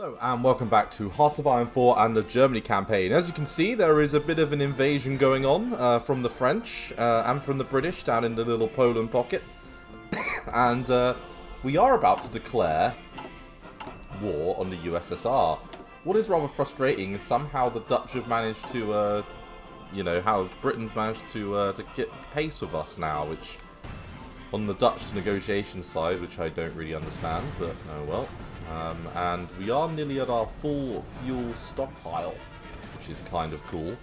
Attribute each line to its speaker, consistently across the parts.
Speaker 1: Hello and welcome back to Heart of Iron 4 and the Germany campaign. As you can see, there is a bit of an invasion going on from the French and from the British down in the little Poland pocket. And we are about to declare war on the USSR. What is rather frustrating is somehow the Dutch have managed to, how Britain's managed to get pace with us now, which on the Dutch negotiation side, which I don't really understand, but oh well. And we are nearly at our full fuel stockpile, which is kind of cool.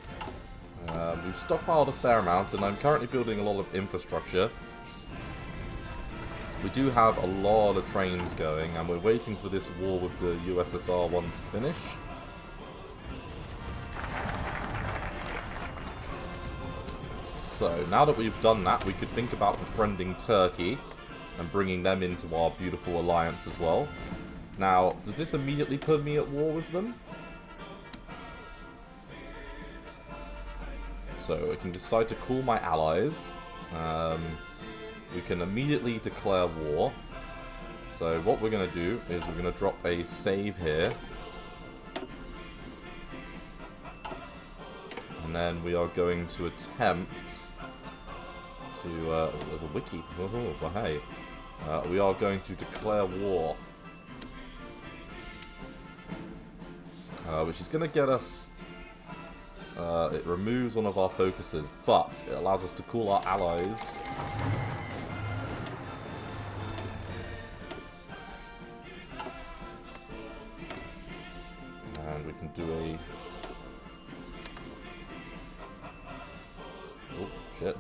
Speaker 1: We've stockpiled a fair amount, and I'm currently building a lot of infrastructure. We do have a lot of trains going, and we're waiting for this war with the USSR one to finish. So, now that we've done that, we could think about befriending Turkey and bringing them into our beautiful alliance as well. Now, does this immediately put me at war with them? So, I can decide to call my allies. We can immediately declare war. So, what we're going to do is we're going to drop a save here. And then we are going to attempt to... there's a wiki. Oh, well, hey. We are going to declare war. Which is going to get us... it removes one of our focuses, but it allows us to call our allies. And we can do a... Oh, shit.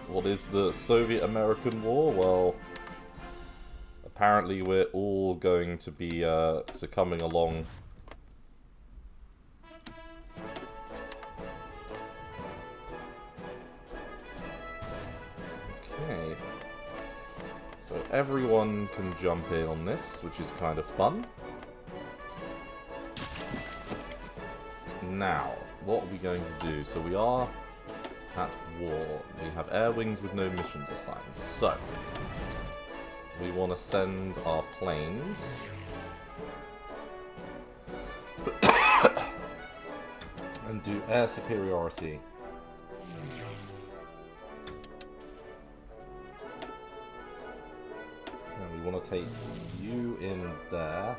Speaker 1: What is the Soviet-American War? Well, apparently we're all going to be succumbing along. Okay. So everyone can jump in on this, which is kind of fun. Now, what are we going to do? So we are... at war. We have air wings with no missions assigned. So, we want to send our planes. And do air superiority. And we want to take you in there.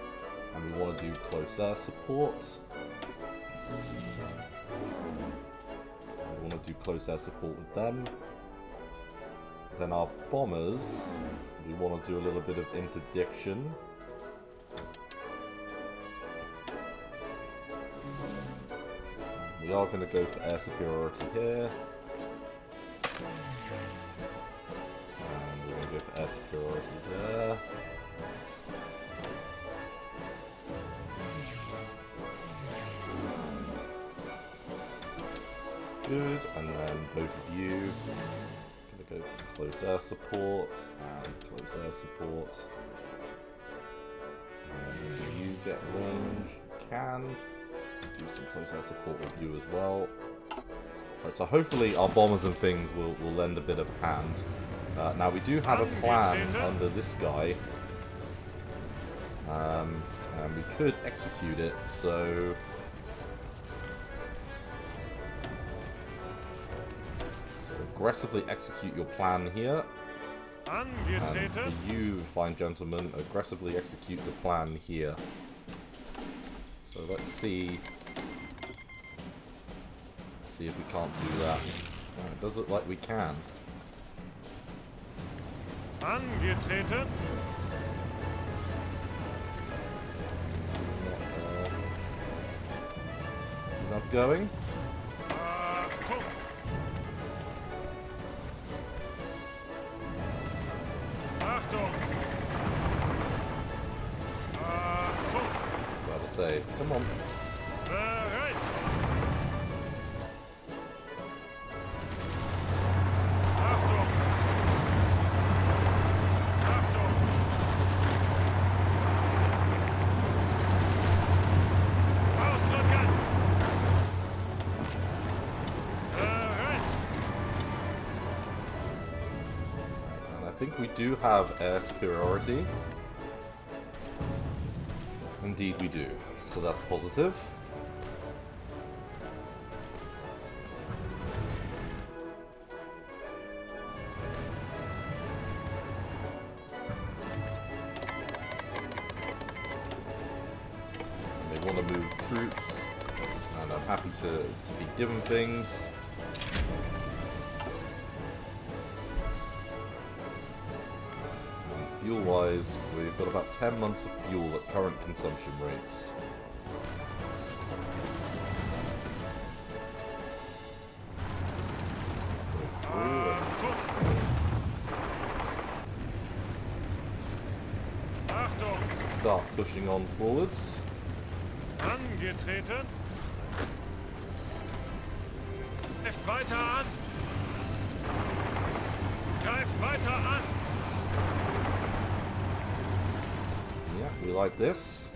Speaker 1: And we want to do close air support. We want to do close air support with them. Then our bombers, we want to do a little bit of interdiction. We are going to go for air superiority here. And we're going to go for air superiority there. Good, and then both of you gonna go for close air support and close air support. And you get range, you can do some close air support with you as well. Right, so hopefully our bombers and things will lend a bit of a hand. Now we do have a plan under this guy, and we could execute it. So. Aggressively execute your plan here. And for you, fine gentlemen, aggressively execute the plan here. So let's see. See if we can't do that. It does look like we can.
Speaker 2: Angetreten.
Speaker 1: Not going.
Speaker 2: Say,
Speaker 1: come on. think we do have air superiority. Indeed we do. So that's positive. And they want to move troops. And I'm happy to be given things. Fuel-wise, we've got about 10 months of fuel at current consumption rates. Start pushing on forwards.
Speaker 2: Angetreten. Greift weiter an. Greift weiter an.
Speaker 1: Yeah, we like this.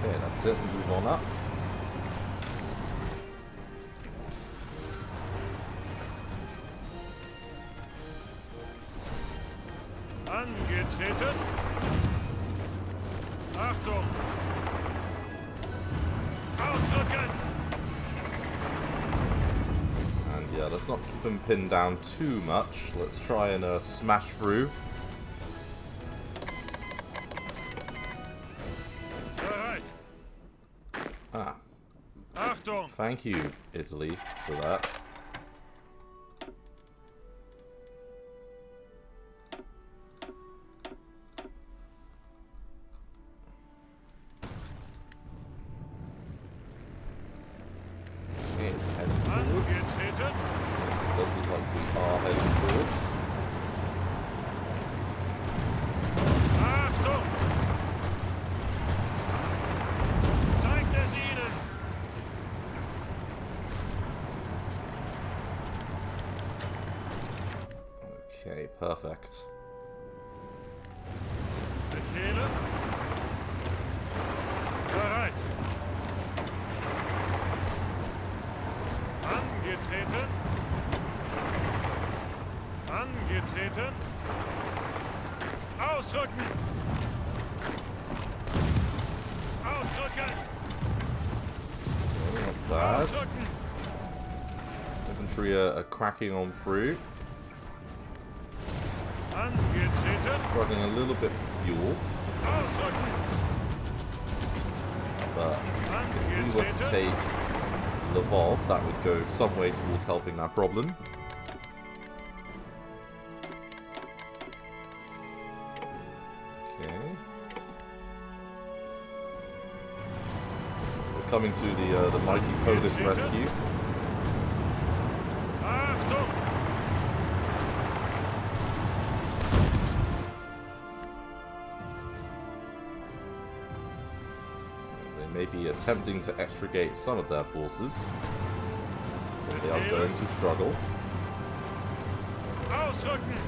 Speaker 1: Okay, that's it. Move on up.
Speaker 2: Angetreten. Achtung. Ausrücken.
Speaker 1: And yeah, let's not keep them pinned down too much. Let's try and smash through. Ah.
Speaker 2: Achtung.
Speaker 1: Thank you, Italy, for that. Okay, heading forwards.
Speaker 2: Angetreten.
Speaker 1: Yes, it does look like we are heading forwards.
Speaker 2: Achtung. Zeigt es ihnen.
Speaker 1: Okay, perfect.
Speaker 2: Befehle. Bereit. Angetreten. Angetreten. Ausrücken. Ausrücken.
Speaker 1: Okay, not bad.
Speaker 2: Ausrücken.
Speaker 1: Infantry are cracking on through.
Speaker 2: Angetreten.
Speaker 1: Struggling a little bit for fuel.
Speaker 2: Ausrücken.
Speaker 1: But if we were to take Lvov, that would go some way towards helping that problem. Okay. We're coming to the mighty Polish rescue.
Speaker 2: Achtung.
Speaker 1: They may be attempting to extricate some of their forces. But they are going to struggle.
Speaker 2: Ausrücken.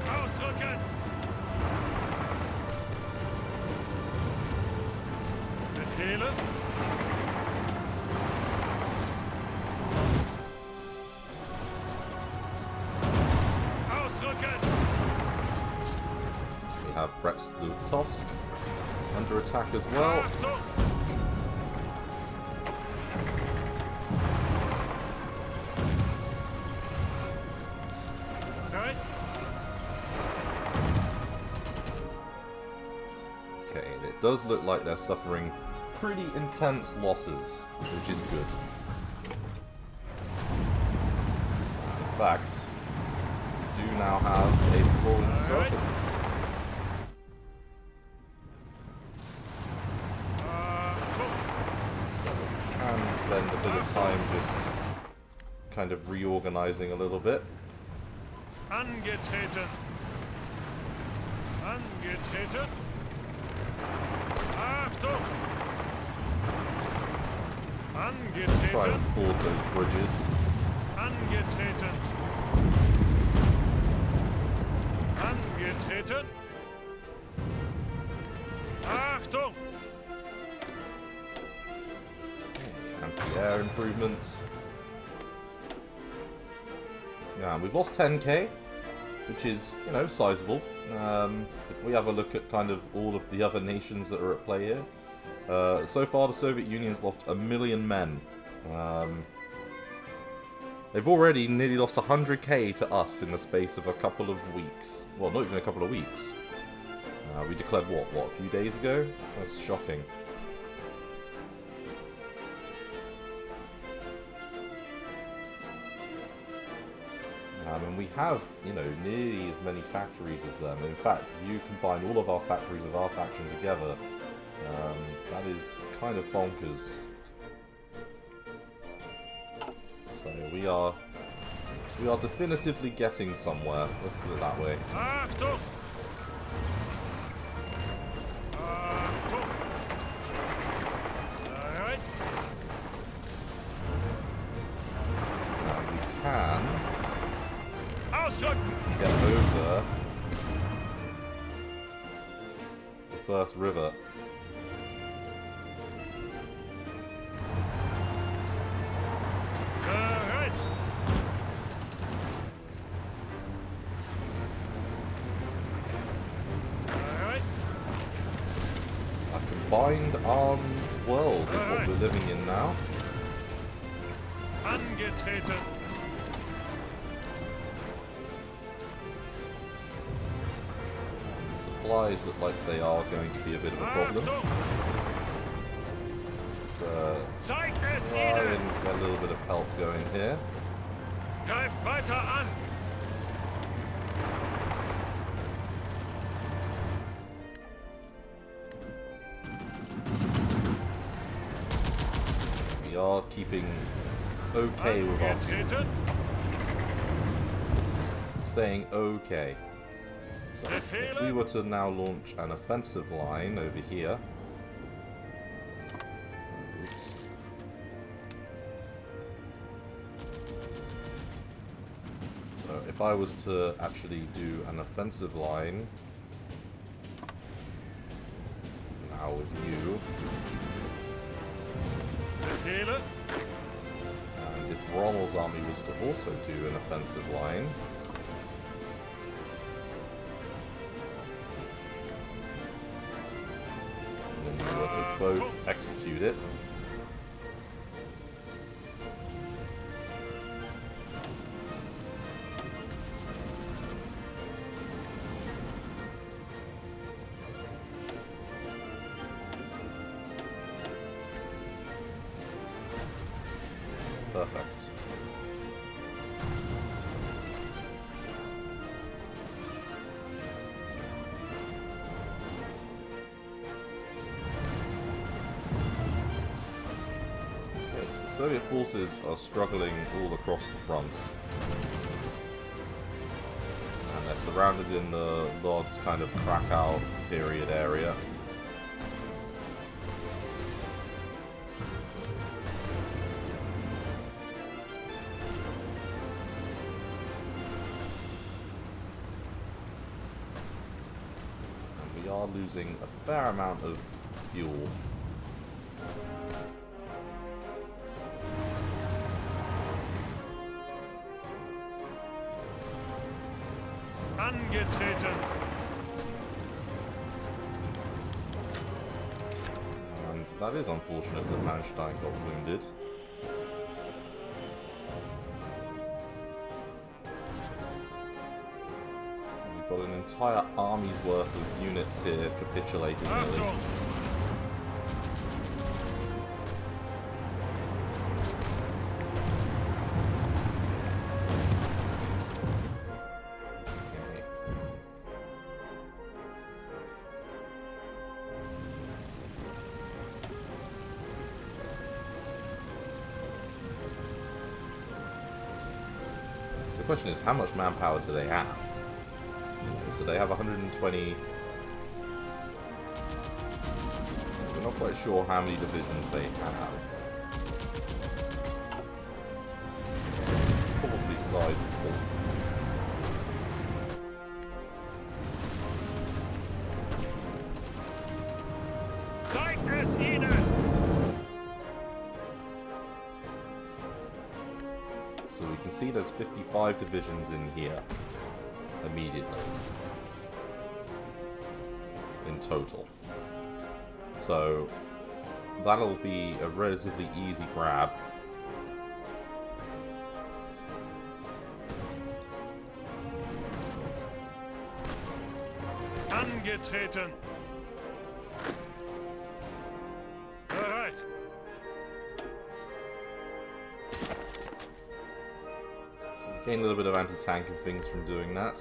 Speaker 2: Ausrücken. Befehle. Ausrücken.
Speaker 1: We have Brest-Litovsk under attack as well.
Speaker 2: Achtung. Bereit.
Speaker 1: Okay, and it does look like they're suffering pretty intense losses, which is good. In fact, we do now have a full encirclement. So we can spend a bit of time just kind of reorganizing a little bit.
Speaker 2: Angetreten. Angetreten. Achtung.
Speaker 1: Try
Speaker 2: Angetreten.
Speaker 1: and ford those bridges.
Speaker 2: Angetreten. Angetreten. Achtung.
Speaker 1: Anti-air improvements. Yeah, we've lost 10k, which is, you know, sizable. If we have a look at kind of all of the other nations that are at play here, so far the Soviet Union's lost 1 million men. They've already nearly lost 100k to us in the space of a couple of weeks. Well, not even a couple of weeks. We declared what, a few days ago? That's shocking. And we have, you know, nearly as many factories as them. In fact, if you combine all of our factories of our faction together, that is kind of bonkers. So we are definitively getting somewhere. Let's put it that way.
Speaker 2: Achtung. Achtung. Alright.
Speaker 1: Now we can
Speaker 2: Ausrücken.
Speaker 1: get over the first river.
Speaker 2: Bereit. Alright.
Speaker 1: A combined arms world is what we're living in now.
Speaker 2: Angetreten.
Speaker 1: The supplies look like they are going to be a bit of a problem.
Speaker 2: Achtung.
Speaker 1: Let's
Speaker 2: Zeig es
Speaker 1: try
Speaker 2: ihnen.
Speaker 1: and get a little bit of help going here.
Speaker 2: Greift weiter an.
Speaker 1: We are keeping okay with our
Speaker 2: Angetreten.
Speaker 1: staying okay. So if we were to now launch an offensive line over here. Oops. So if I was to actually do an offensive line now with you,
Speaker 2: Befehle.
Speaker 1: and if Rommel's army was to also do an offensive line, and then we were to both execute it, perfect. Okay, so Soviet forces are struggling all across the front. And they're surrounded in the Lodz kind of Krakow period area. We are losing a fair amount of fuel.
Speaker 2: Angetreten.
Speaker 1: And that is unfortunate that Manstein got wounded. We've got an entire army's worth of units here capitulating nearly.
Speaker 2: Achtung.
Speaker 1: Okay. question is, how much manpower do they have? So they have 120... So we're not quite sure how many divisions they have. It's probably sizable.
Speaker 2: Zeigt es ihnen!
Speaker 1: So we can see there's 55 divisions in here immediately in total. So that'll be a relatively easy grab.
Speaker 2: Angetreten! Bereit!
Speaker 1: Gain a little bit of anti-tank and things from doing that.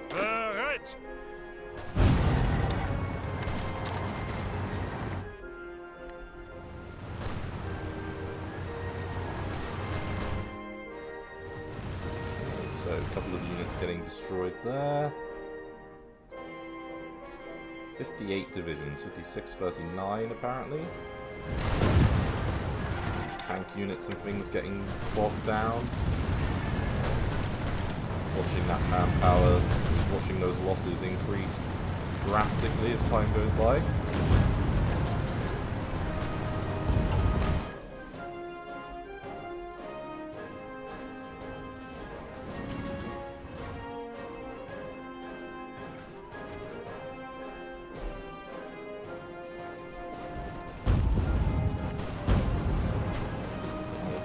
Speaker 2: Bereit!
Speaker 1: So a couple of units getting destroyed there. 58 divisions, 56-39 apparently. Tank units and things getting bogged down. Watching that manpower, watching those losses increase drastically as time goes by.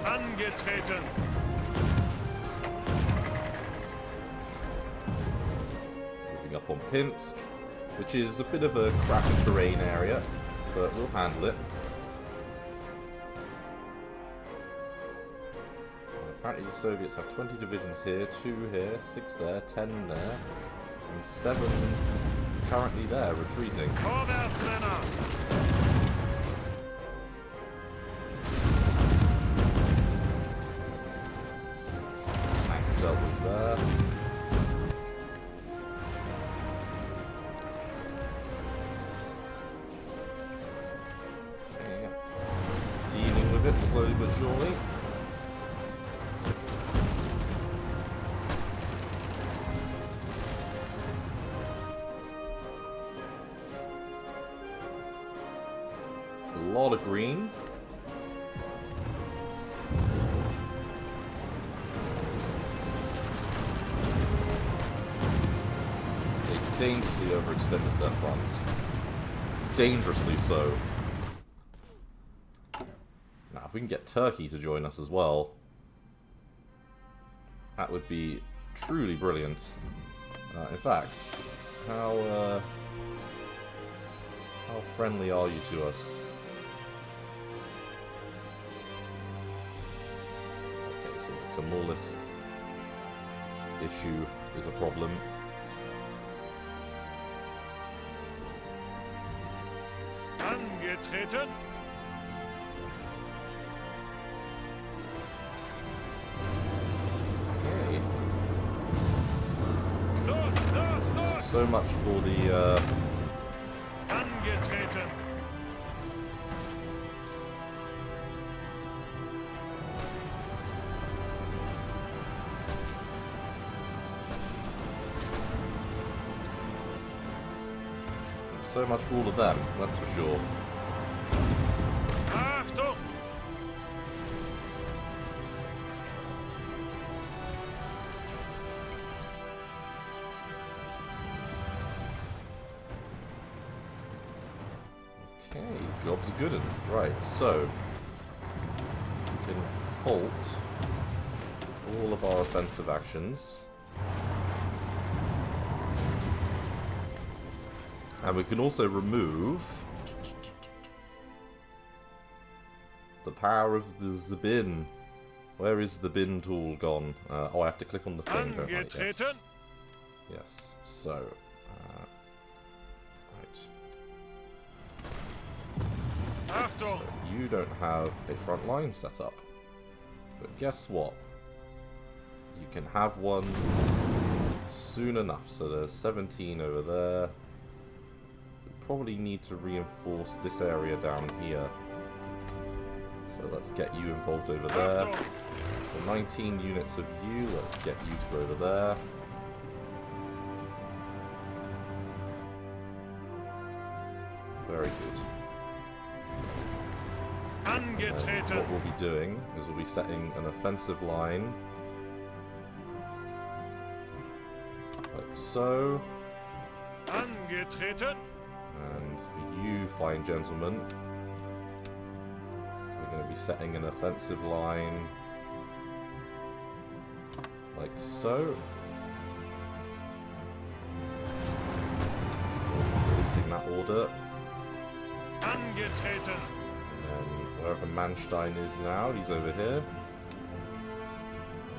Speaker 2: Angetreten!
Speaker 1: Moving up on Pinsk, which is a bit of a crappy terrain area, but we'll handle it. And apparently the Soviets have 20 divisions here, 2 here, 6 there, 10 there, and 7 currently there, retreating.
Speaker 2: Vorwärts, Männer!
Speaker 1: Tanks dealt with there. Okay. Dealing with it slowly but surely. A lot of green. Dangerously overextended their front. Dangerously so. Now, if we can get Turkey to join us as well, that would be truly brilliant. In fact, how friendly are you to us? Okay, so the Kemalist issue is a problem.
Speaker 2: Angetreten!
Speaker 1: Okay.
Speaker 2: Los, los, los!
Speaker 1: So much for the
Speaker 2: Angetreten!
Speaker 1: so much for all of them, that's for sure.
Speaker 2: Achtung!
Speaker 1: Okay, job's a good one. Right, so we can halt all of our offensive actions. And we can also remove the power of the Zabin. Where is the bin tool gone? Oh, I have to click on the thing, don't I? Yes.
Speaker 2: Angetreten!
Speaker 1: Yes. So, right.
Speaker 2: Achtung!
Speaker 1: You don't have a front line set up. But guess what? you can have one soon enough. So there's 17 over there. We probably need to reinforce this area down here. So let's get you involved over there. So 19 units of you, let's get you to go over there. Very good. What we'll be doing is we'll be setting an offensive line. Like so.
Speaker 2: Angetreten.
Speaker 1: And for you, fine gentlemen, we're going to be setting an offensive line like so. Deleting that order.
Speaker 2: Angetreten.
Speaker 1: And wherever Manstein is now, he's over here.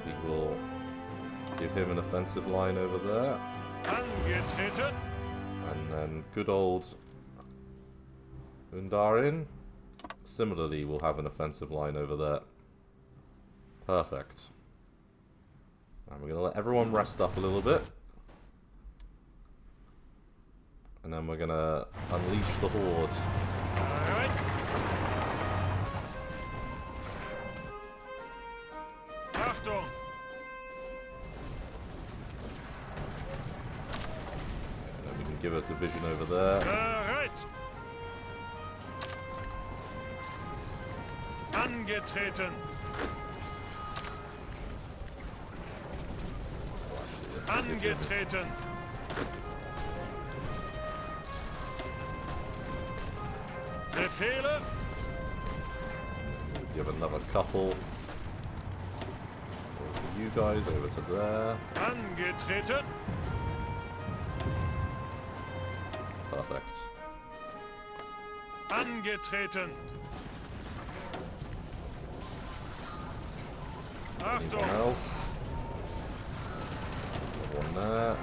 Speaker 1: We will give him an offensive line over there.
Speaker 2: Angetreten.
Speaker 1: And then good old Undarin, similarly, will have an offensive line over there. Perfect. And we're going to let everyone rest up a little bit. And then we're going to unleash the horde.
Speaker 2: Alright. Achtung.
Speaker 1: And then we can give a division over there.
Speaker 2: Bereit. Angetreten. Angetreten. Befehle.
Speaker 1: Give another couple. For you guys over to there.
Speaker 2: Angetreten.
Speaker 1: Perfect.
Speaker 2: Angetreten.
Speaker 1: Anyone
Speaker 2: Achtung.
Speaker 1: else? One there.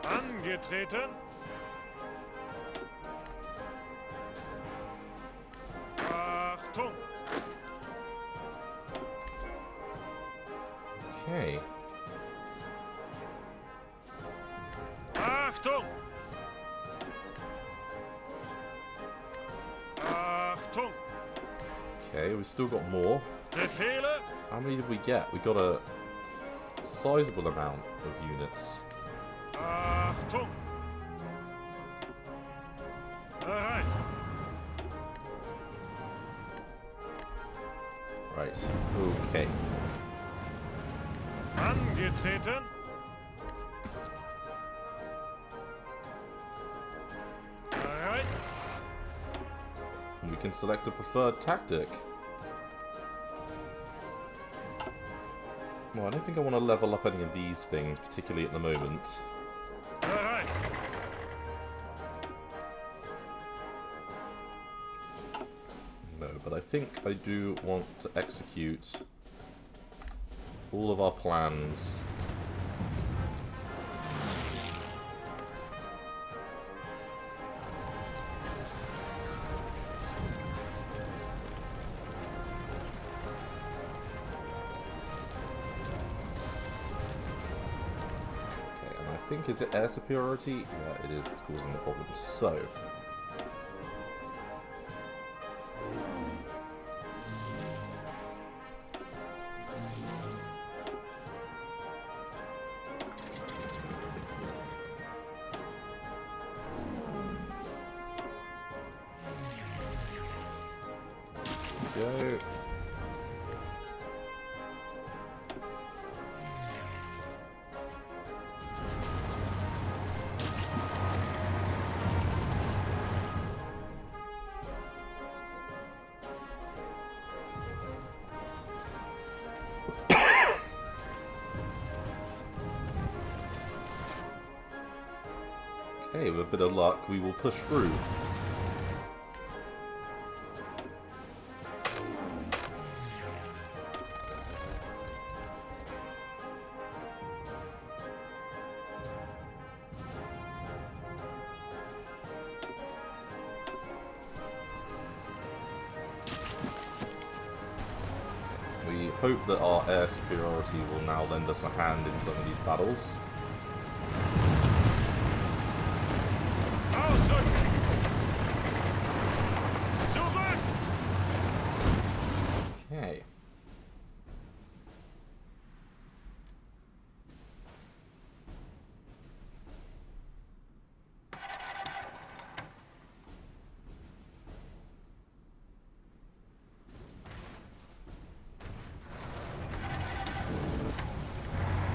Speaker 2: Angetreten. Achtung.
Speaker 1: Okay.
Speaker 2: Achtung. Achtung.
Speaker 1: Okay, we've still got more.
Speaker 2: Befehle.
Speaker 1: How many did we get? We got a sizable amount of units.
Speaker 2: Achtung. Bereit.
Speaker 1: Right. Okay.
Speaker 2: Angetreten. Bereit.
Speaker 1: And we can select a preferred tactic. Well, I don't think I want to level up any of these things, particularly at the moment.
Speaker 2: Bereit.
Speaker 1: No, but I think I do want to execute all of our plans. Okay, and I think, is it air superiority? Yeah, it is. It's causing the problem. So, go. Okay, with a bit of luck, we will push through. We hope that our air superiority will now lend us a hand in some of these battles.
Speaker 2: Ausrücken! Zurück!
Speaker 1: Okay.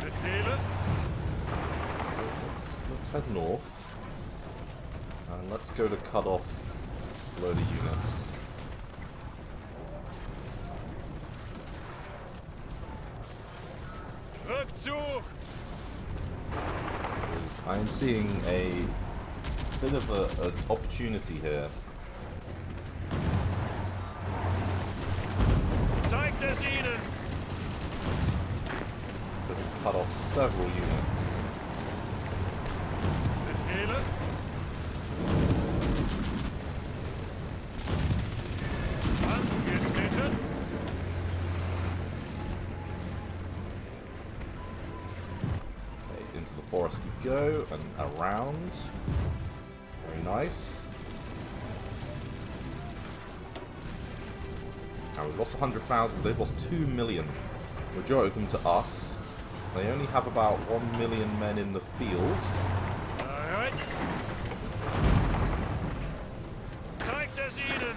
Speaker 2: Befehle?
Speaker 1: Let's head north. And let's go to cut off a load of units.
Speaker 2: Rückzug!
Speaker 1: I'm seeing a bit of an opportunity here.
Speaker 2: Zeigt es ihnen!
Speaker 1: To cut off several units.
Speaker 2: Befehle? Angetreten?
Speaker 1: Okay, into the forest we go, and around. Very nice. Now we've lost 100,000, they've lost 2 million. Majority of them to us. They only have about 1 million men in the field.
Speaker 2: Alright. Zeigt es ihnen!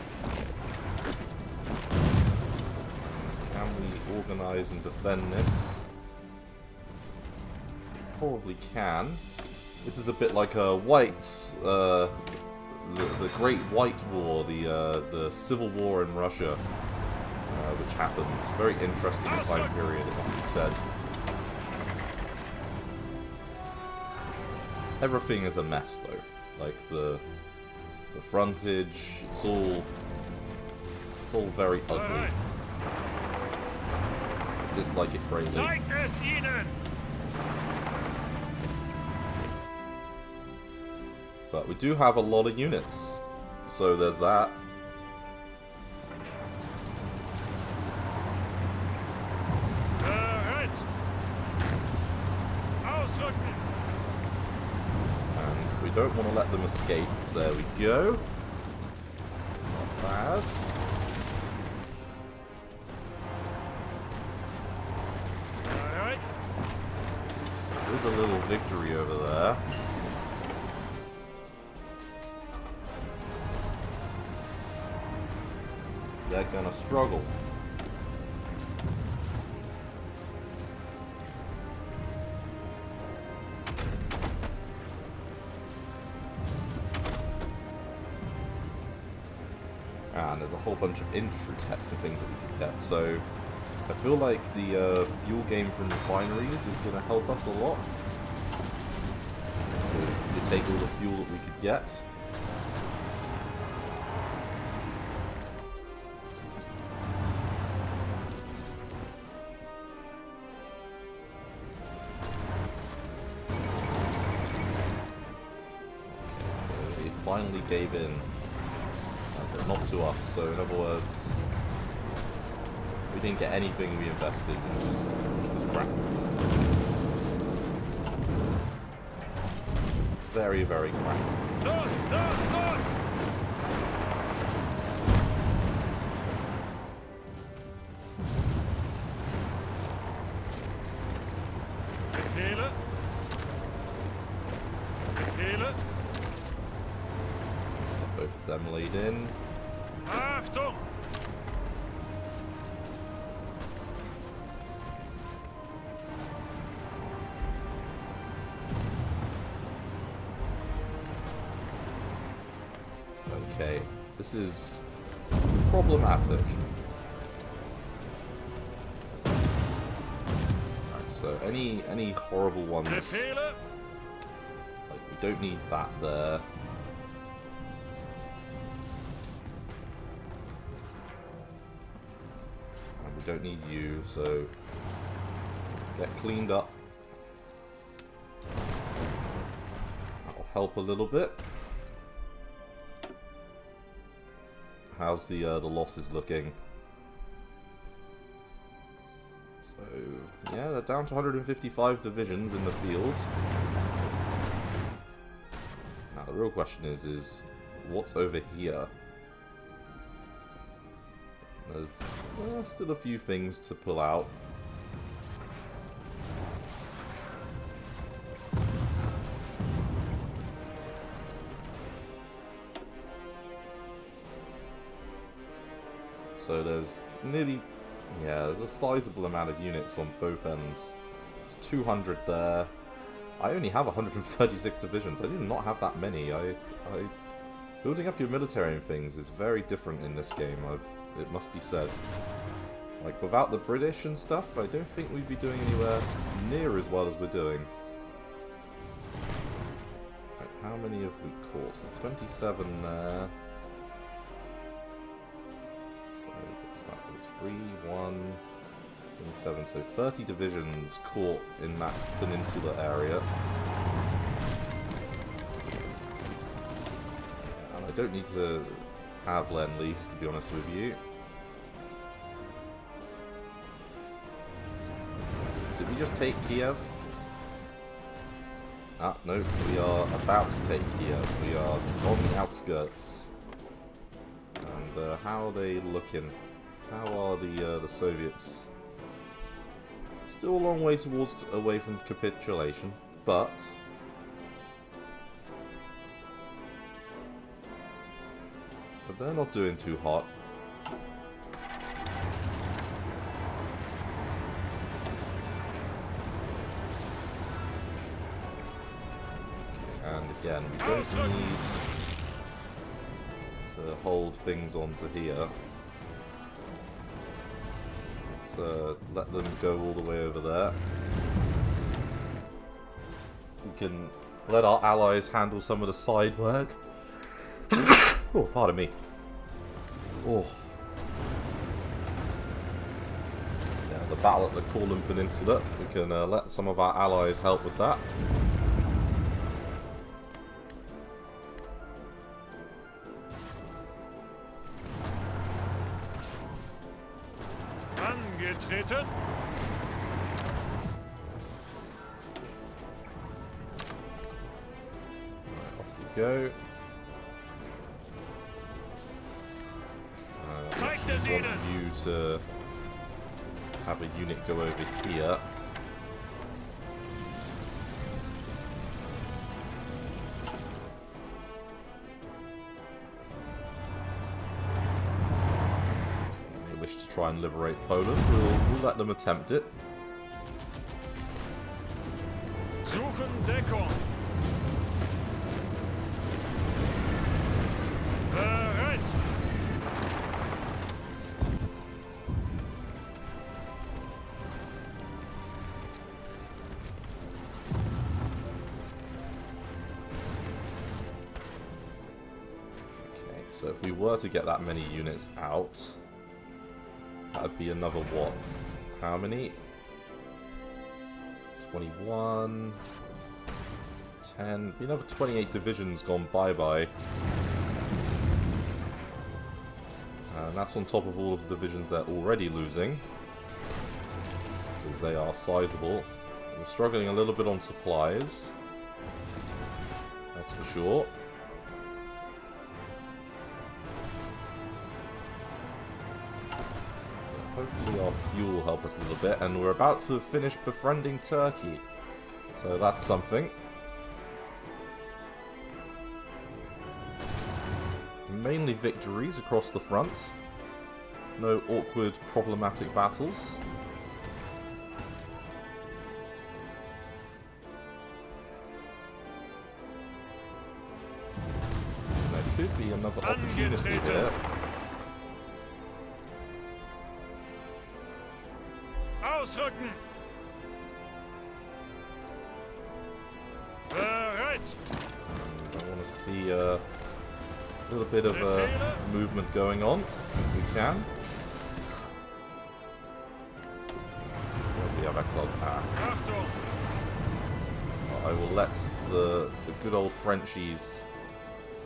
Speaker 1: Can we organize and defend this? Probably can. This is a bit like a White's, the Great White War, the Civil War in Russia, which happened. Very interesting time period, it must be said. Everything is a mess though. Like the frontage, it's all very ugly.
Speaker 2: Alright.
Speaker 1: Dislike it greatly.
Speaker 2: Zeigt es ihnen!
Speaker 1: But we do have a lot of units, so there's that.
Speaker 2: Bereit! Ausrücken!
Speaker 1: And we don't want to let them escape. There we go. Not bad.
Speaker 2: Alright.
Speaker 1: So there's a little victory over there. They're gonna struggle. And there's a whole bunch of infantry techs and things that we can get, so I feel like the fuel gain from refineries is going to help us a lot. We could take all the fuel that we could get. Okay, so they finally gave in. But not to us, so in other words, we didn't get anything we invested, which was crap. Very, very crap.
Speaker 2: Los, los, los! Befehle? Befehle?
Speaker 1: Both of them laid in.
Speaker 2: Achtung!
Speaker 1: Okay, this is problematic. Right, so any horrible ones, like
Speaker 2: Befehle?
Speaker 1: we don't need that there. And we don't need you, so get cleaned up. That'll help a little bit. How's the losses looking? Yeah, they're down to 155 divisions in the field. Now the real question is what's over here? There's still a few things to pull out. So there's nearly, there's a sizable amount of units on both ends. There's 200 there. I only have 136 divisions. I do not have that many. Building up your military and things is very different in this game, it must be said. Like, without the British and stuff, I don't think we'd be doing anywhere near as well as we're doing. Right, how many have we caught? So 27 there. That was 3, 1, 27, so 30 divisions caught in that peninsula area. And I don't need to have Lend-Lease, to be honest with you. Did we just take Kiev? Ah, no, we are about to take Kiev. We are on the outskirts. And how are they looking? How are the Soviets? Still a long way away from capitulation, but they're not doing too hot. And again, we don't need to hold things onto here. Let them go all the way over there. We can let our allies handle some of the side work. Oh, pardon me. Oh. Yeah, the battle at the Courland Peninsula. We can let some of our allies help with that.
Speaker 2: Angetreten.
Speaker 1: Off we go. I want you to have a unit go over here. They wish to try and liberate Poland. We'll let them attempt it.
Speaker 2: Suchen Deckung. Bereit.
Speaker 1: Okay, so if we were to get that many units out, that would be another what? How many? 21, 10, be another 28 divisions gone bye-bye. And that's on top of all of the divisions they're already losing, because they are sizable. We're struggling a little bit on supplies, that's for sure. Hopefully our fuel will help us a little bit, and we're about to finish befriending Turkey, so that's something. Mainly victories across the front, no awkward, problematic battles. There could be another opportunity here.
Speaker 2: Ausrücken! Bereit!
Speaker 1: I want to see a little bit of movement going on, if we can. We have exiled. I will let the good old Frenchies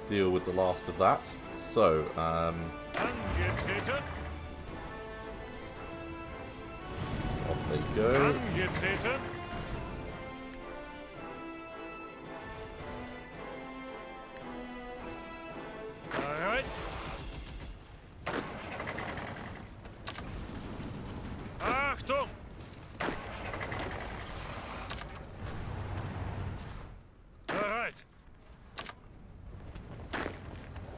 Speaker 1: deal with the last of that. So, There you go.
Speaker 2: Angetreten. Bereit. Achtung! Bereit.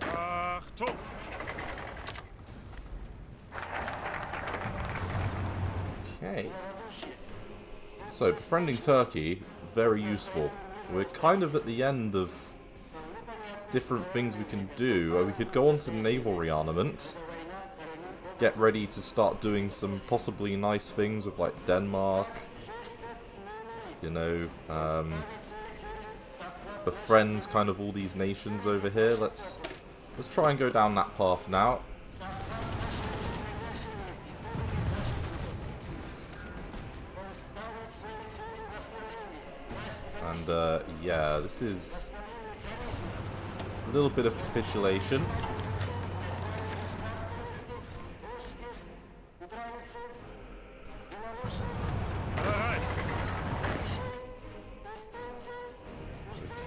Speaker 2: Achtung!
Speaker 1: Okay. So, befriending Turkey, very useful. We're kind of at the end of different things we can do. We could go on to naval rearmament. Get ready to start doing some possibly nice things with, like, Denmark. You know, befriend kind of all these nations over here. Let's try and go down that path now. And, yeah, this is a little bit of capitulation.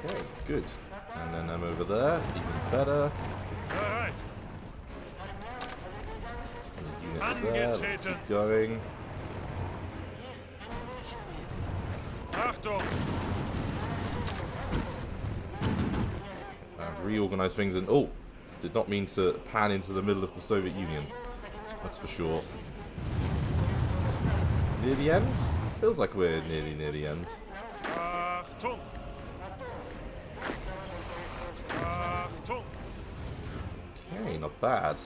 Speaker 1: Okay, good. And then I'm over there, even better. Units there, let's keep going.
Speaker 2: Achtung!
Speaker 1: Reorganize things and... Oh! Did not mean to pan into the middle of the Soviet Union. That's for sure. Near the end? Feels like we're nearly near the end.
Speaker 2: Achtung! Achtung!
Speaker 1: Okay, not bad.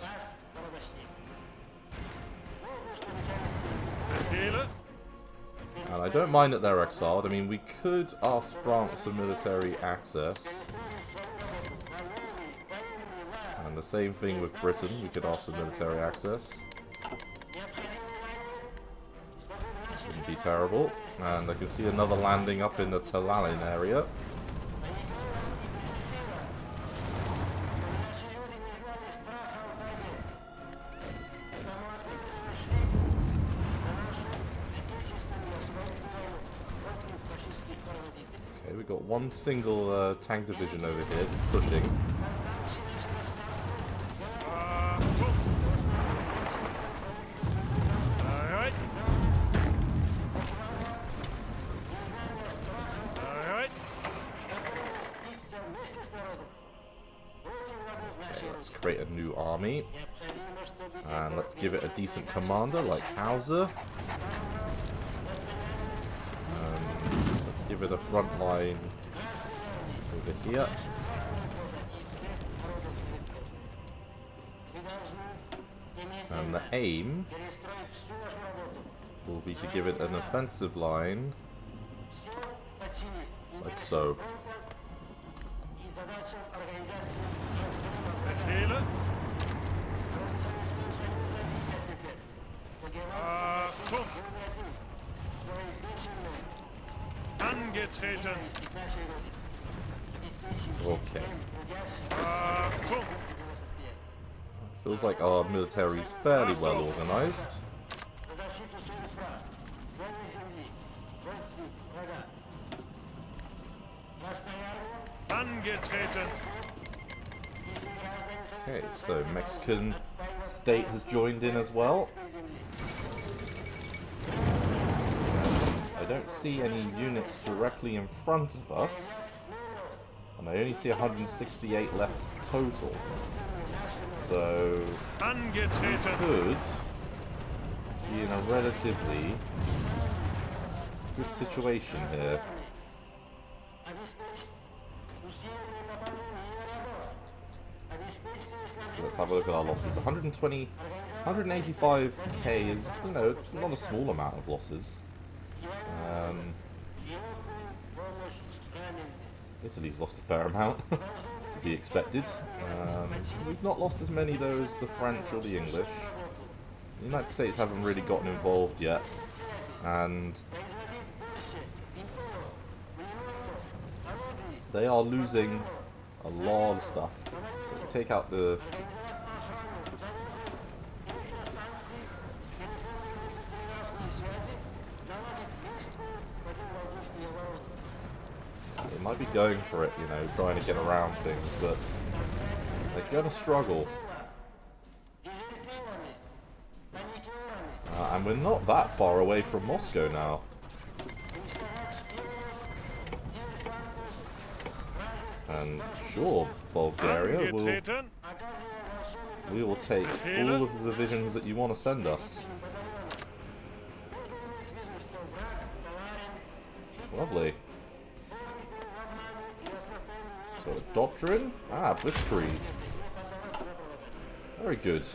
Speaker 2: Befehle.
Speaker 1: And I don't mind that they're exiled. I mean, we could ask France for military access. And the same thing with Britain. We could ask for military access. Wouldn't be terrible. And I can see another landing up in the Talalin area. Okay, we've got one single tank division over here just pushing. Create a new army, and let's give it a decent commander like Hauser. Let's give it a front line over here. And the aim will be to give it an offensive line like so.
Speaker 2: Befehle. Achtung! Angetreten.
Speaker 1: Okay.
Speaker 2: Achtung!
Speaker 1: Feels like our military is fairly well organized.
Speaker 2: Angetreten.
Speaker 1: Okay, so Mexican state has joined in as well. I don't see any units directly in front of us. And I only see 168 left total. So,
Speaker 2: Angetreten.
Speaker 1: could be in a relatively good situation here. So let's have a look at our losses. 185k is, you know, it's not a small amount of losses. Italy's lost a fair amount, to be expected. We've not lost as many though as the French or the English. The United States haven't really gotten involved yet, and they are losing a lot of stuff. So we take out the They might be going for it, you know, trying to get around things, but they're gonna struggle. And we're not that far away from Moscow now. And sure, Bulgaria we will take all of the divisions that you want to send us. Lovely. So, a doctrine? Ah, Blitzkrieg. Very good.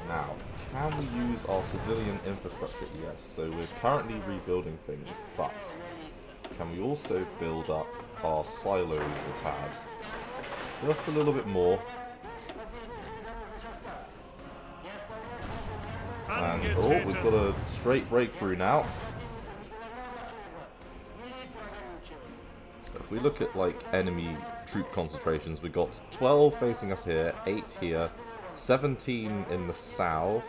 Speaker 1: Now, can we use our civilian infrastructure? Yes, so we're currently rebuilding things, but can we also build up our silos a tad? Just a little bit more. And, oh, we've got a straight breakthrough now. So if we look at, like, enemy troop concentrations, we've got 12 facing us here, 8 here, 17 in the south,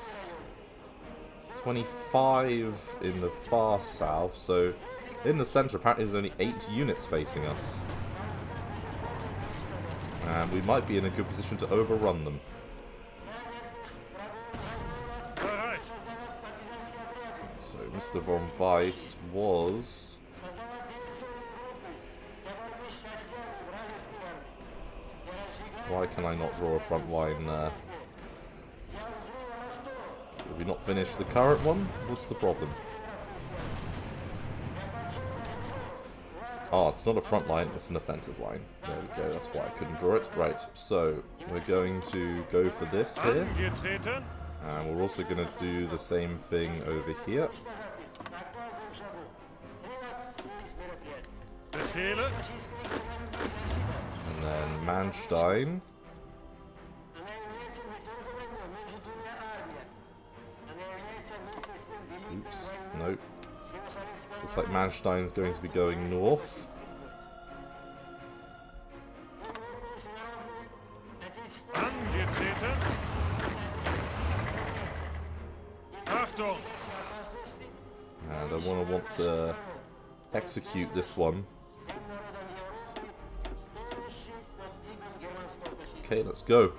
Speaker 1: 25 in the far south, so in the centre apparently there's only 8 units facing us. And we might be in a good position to overrun them. So Mr. von Weiss was... Why can I not draw a front line there? Did we not finish the current one? What's the problem? Oh, it's not a front line, it's an offensive line. There we go, that's why I couldn't draw it. Right, so we're going to go for this here. And we're also going to do the same thing over here. And then Manstein. Oops, nope. Looks like Manstein's going to be going north. And I want to execute this one. Okay, let's go.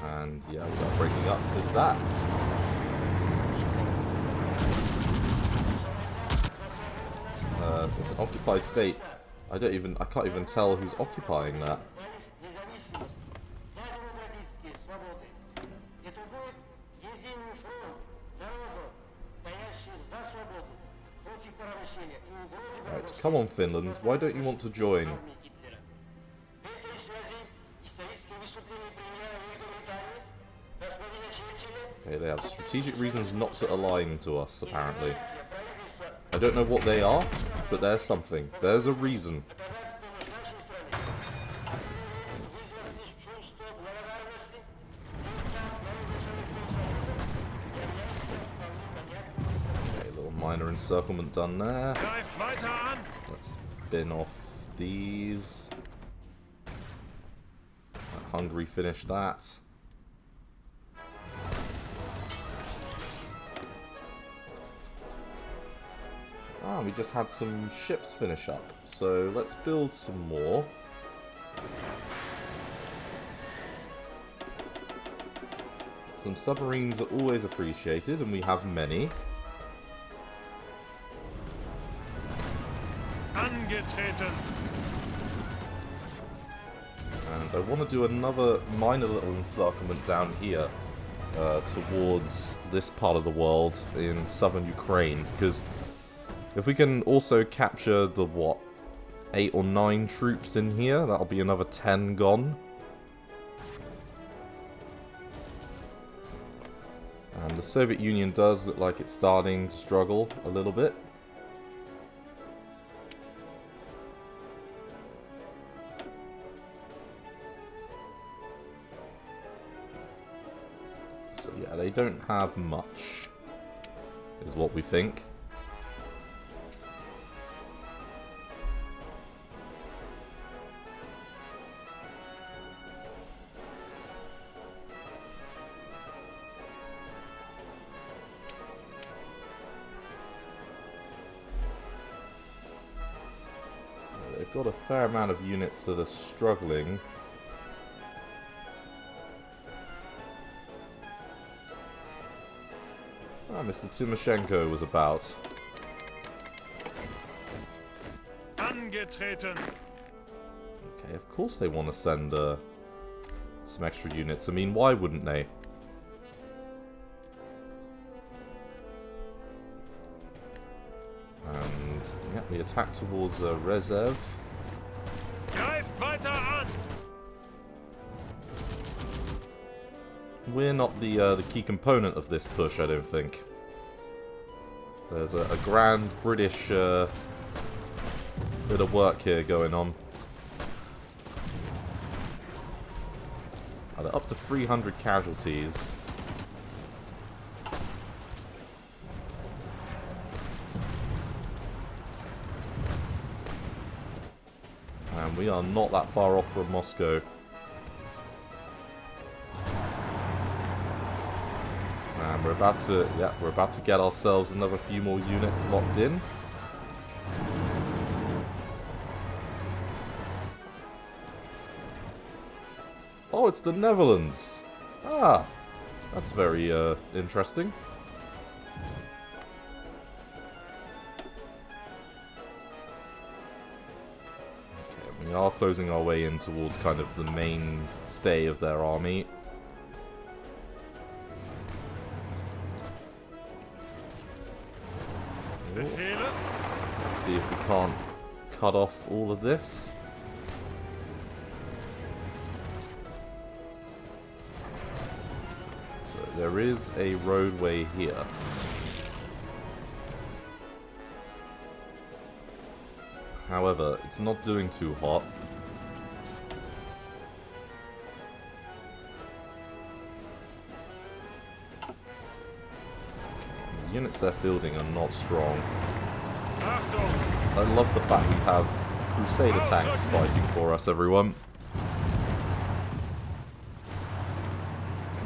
Speaker 1: And yeah, we're breaking up because that. It's an occupied state. I can't even tell who's occupying that. Right, come on Finland, why don't you want to join? Okay, they have strategic reasons not to align to us, apparently. I don't know what they are, but there's something. There's a reason. Okay, little minor encirclement done there. Let's spin off these. Hungary finished that. Ah, we just had some ships finish up, so let's build some more. Some submarines are always appreciated, and we have many.
Speaker 2: Angetreten.
Speaker 1: And I want to do another minor little encirclement down here towards this part of the world in southern Ukraine, because if we can also capture the, 8 or 9 troops in here, that'll be another 10 gone. And the Soviet Union does look like it's starting to struggle a little bit. So yeah, they don't have much, is what we think. got a fair amount of units that are struggling. Ah, Mr. Timoshenko was about.
Speaker 2: Angetreten.
Speaker 1: Okay, of course they want to send some extra units. I mean, why wouldn't they? And yeah, the attack towards Reserve.
Speaker 2: Greift weiter an.
Speaker 1: We're not the key component of this push, I don't think. There's a grand British bit of work here going on. They're up to 300 casualties. And we are not that far off from Moscow. And we're about to get ourselves another few more units locked in. Oh, it's the Netherlands. Ah, that's very interesting. Okay, we are closing our way in towards kind of the mainstay of their army.
Speaker 2: Befehle.
Speaker 1: Let's see if we can't cut off all of this. So there is a roadway here. However, it's not doing too hot. The units they're fielding are not strong.
Speaker 2: Achtung.
Speaker 1: I love the fact we have Crusader tanks fighting for us, everyone.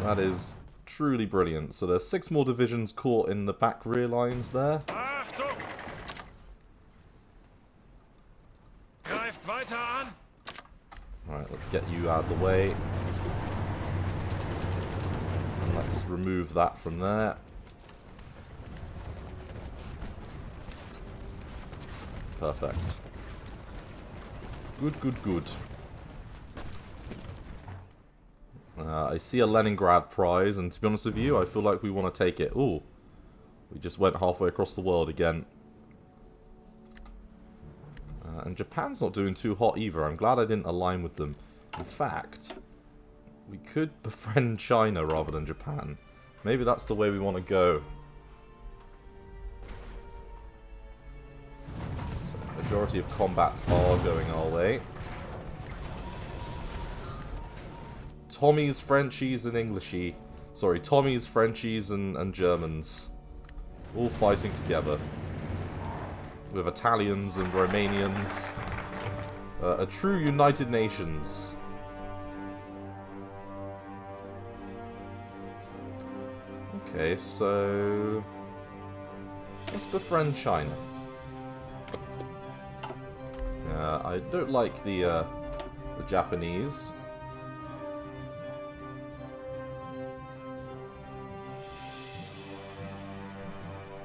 Speaker 1: That is truly brilliant. So there's 6 more divisions caught in the back rear lines there.
Speaker 2: Achtung. Greift weiter an.
Speaker 1: Alright, let's get you out of the way. And let's remove that from there. Perfect. Good, good, good. I see a Leningrad prize, and to be honest with you, I feel like we want to take it. Ooh. We just went halfway across the world again. And Japan's not doing too hot either. I'm glad I didn't align with them. In fact, we could befriend China rather than Japan. Maybe that's the way we want to go. So, majority of combats are going our way. Tommies, Frenchies, and Englishy. Sorry, Tommies, Frenchies, and Germans. All fighting together. With Italians and Romanians. A true United Nations. Okay, so... let's befriend China. I don't like the Japanese.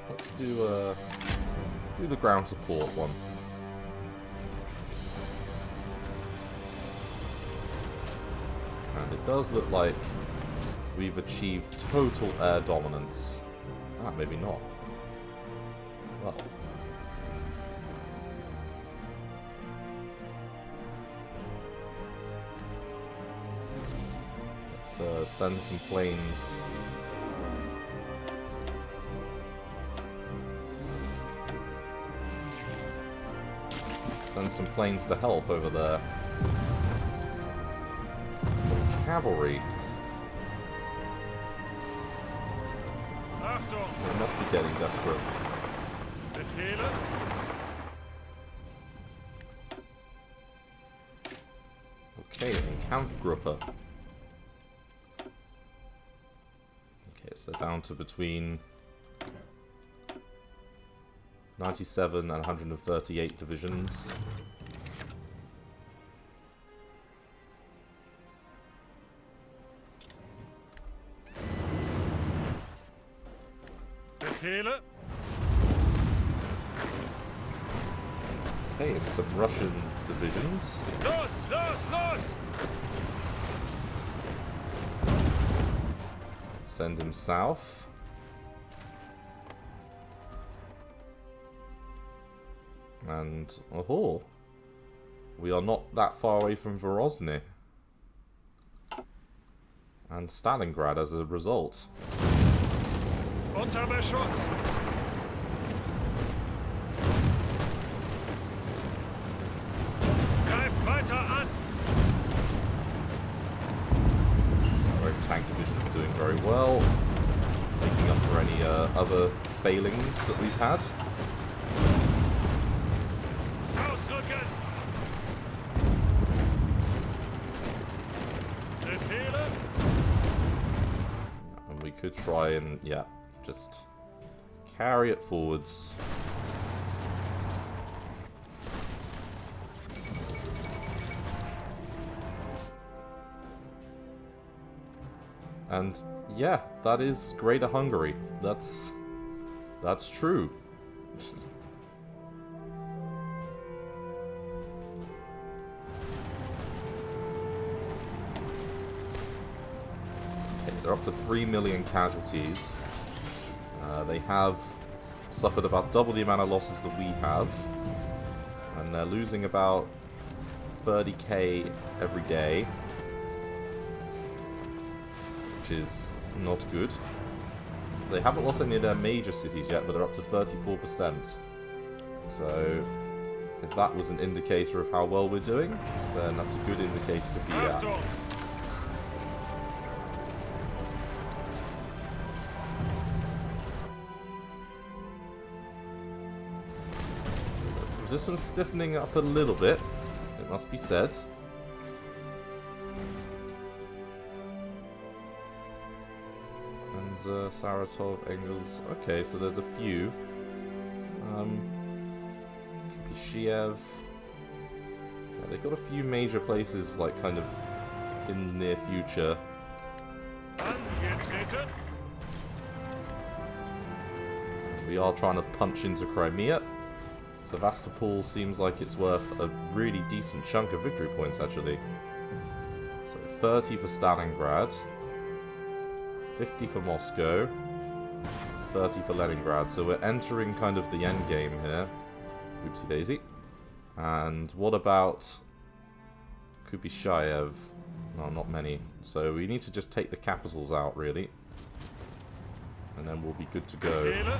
Speaker 1: Let's do the ground support one. And it does look like we've achieved total air dominance. Ah, maybe not. Well. Let's send some planes. Send some planes to help over there. Some cavalry.
Speaker 2: Achtung.
Speaker 1: They must be getting desperate.
Speaker 2: Befehle.
Speaker 1: Okay, Kampfgruppe. Okay, so down to between 97 and 138 divisions.
Speaker 2: Befehle?
Speaker 1: Okay, some Russian divisions.
Speaker 2: Los, los, los!
Speaker 1: Send him south. And, oh, we are not that far away from Grozny. And Stalingrad as a result.
Speaker 2: Unter Beschuss! Greift weiter an!
Speaker 1: Our tank division is doing very well, making up for any other failings that we've had.
Speaker 2: Ausrücken! Befehle?
Speaker 1: And we could try and, yeah, just carry it forwards. And yeah, that is Greater Hungary. That's true. Okay, they're up to 3 million casualties. They have suffered about double the amount of losses that we have, and they're losing about 30k every day, which is not good. They haven't lost any of their major cities yet, but they're up to 34%. So, if that was an indicator of how well we're doing, then that's a good indicator to be at.
Speaker 2: Achtung!
Speaker 1: Resistance stiffening up a little bit, it must be said. And Saratov, Engels. Okay, so there's a few. Kiev. Yeah, they've got a few major places, like, kind of in the near future.
Speaker 2: Angetreten!
Speaker 1: We are trying to punch into Crimea. Sevastopol seems like it's worth a really decent chunk of victory points, actually. So 30 for Stalingrad, 50 for Moscow, 30 for Leningrad. So we're entering kind of the end game here. Oopsie daisy. And what about Kupyshayev? No, not many. So we need to just take the capitals out, really. And then we'll be good to go.
Speaker 2: Befehle?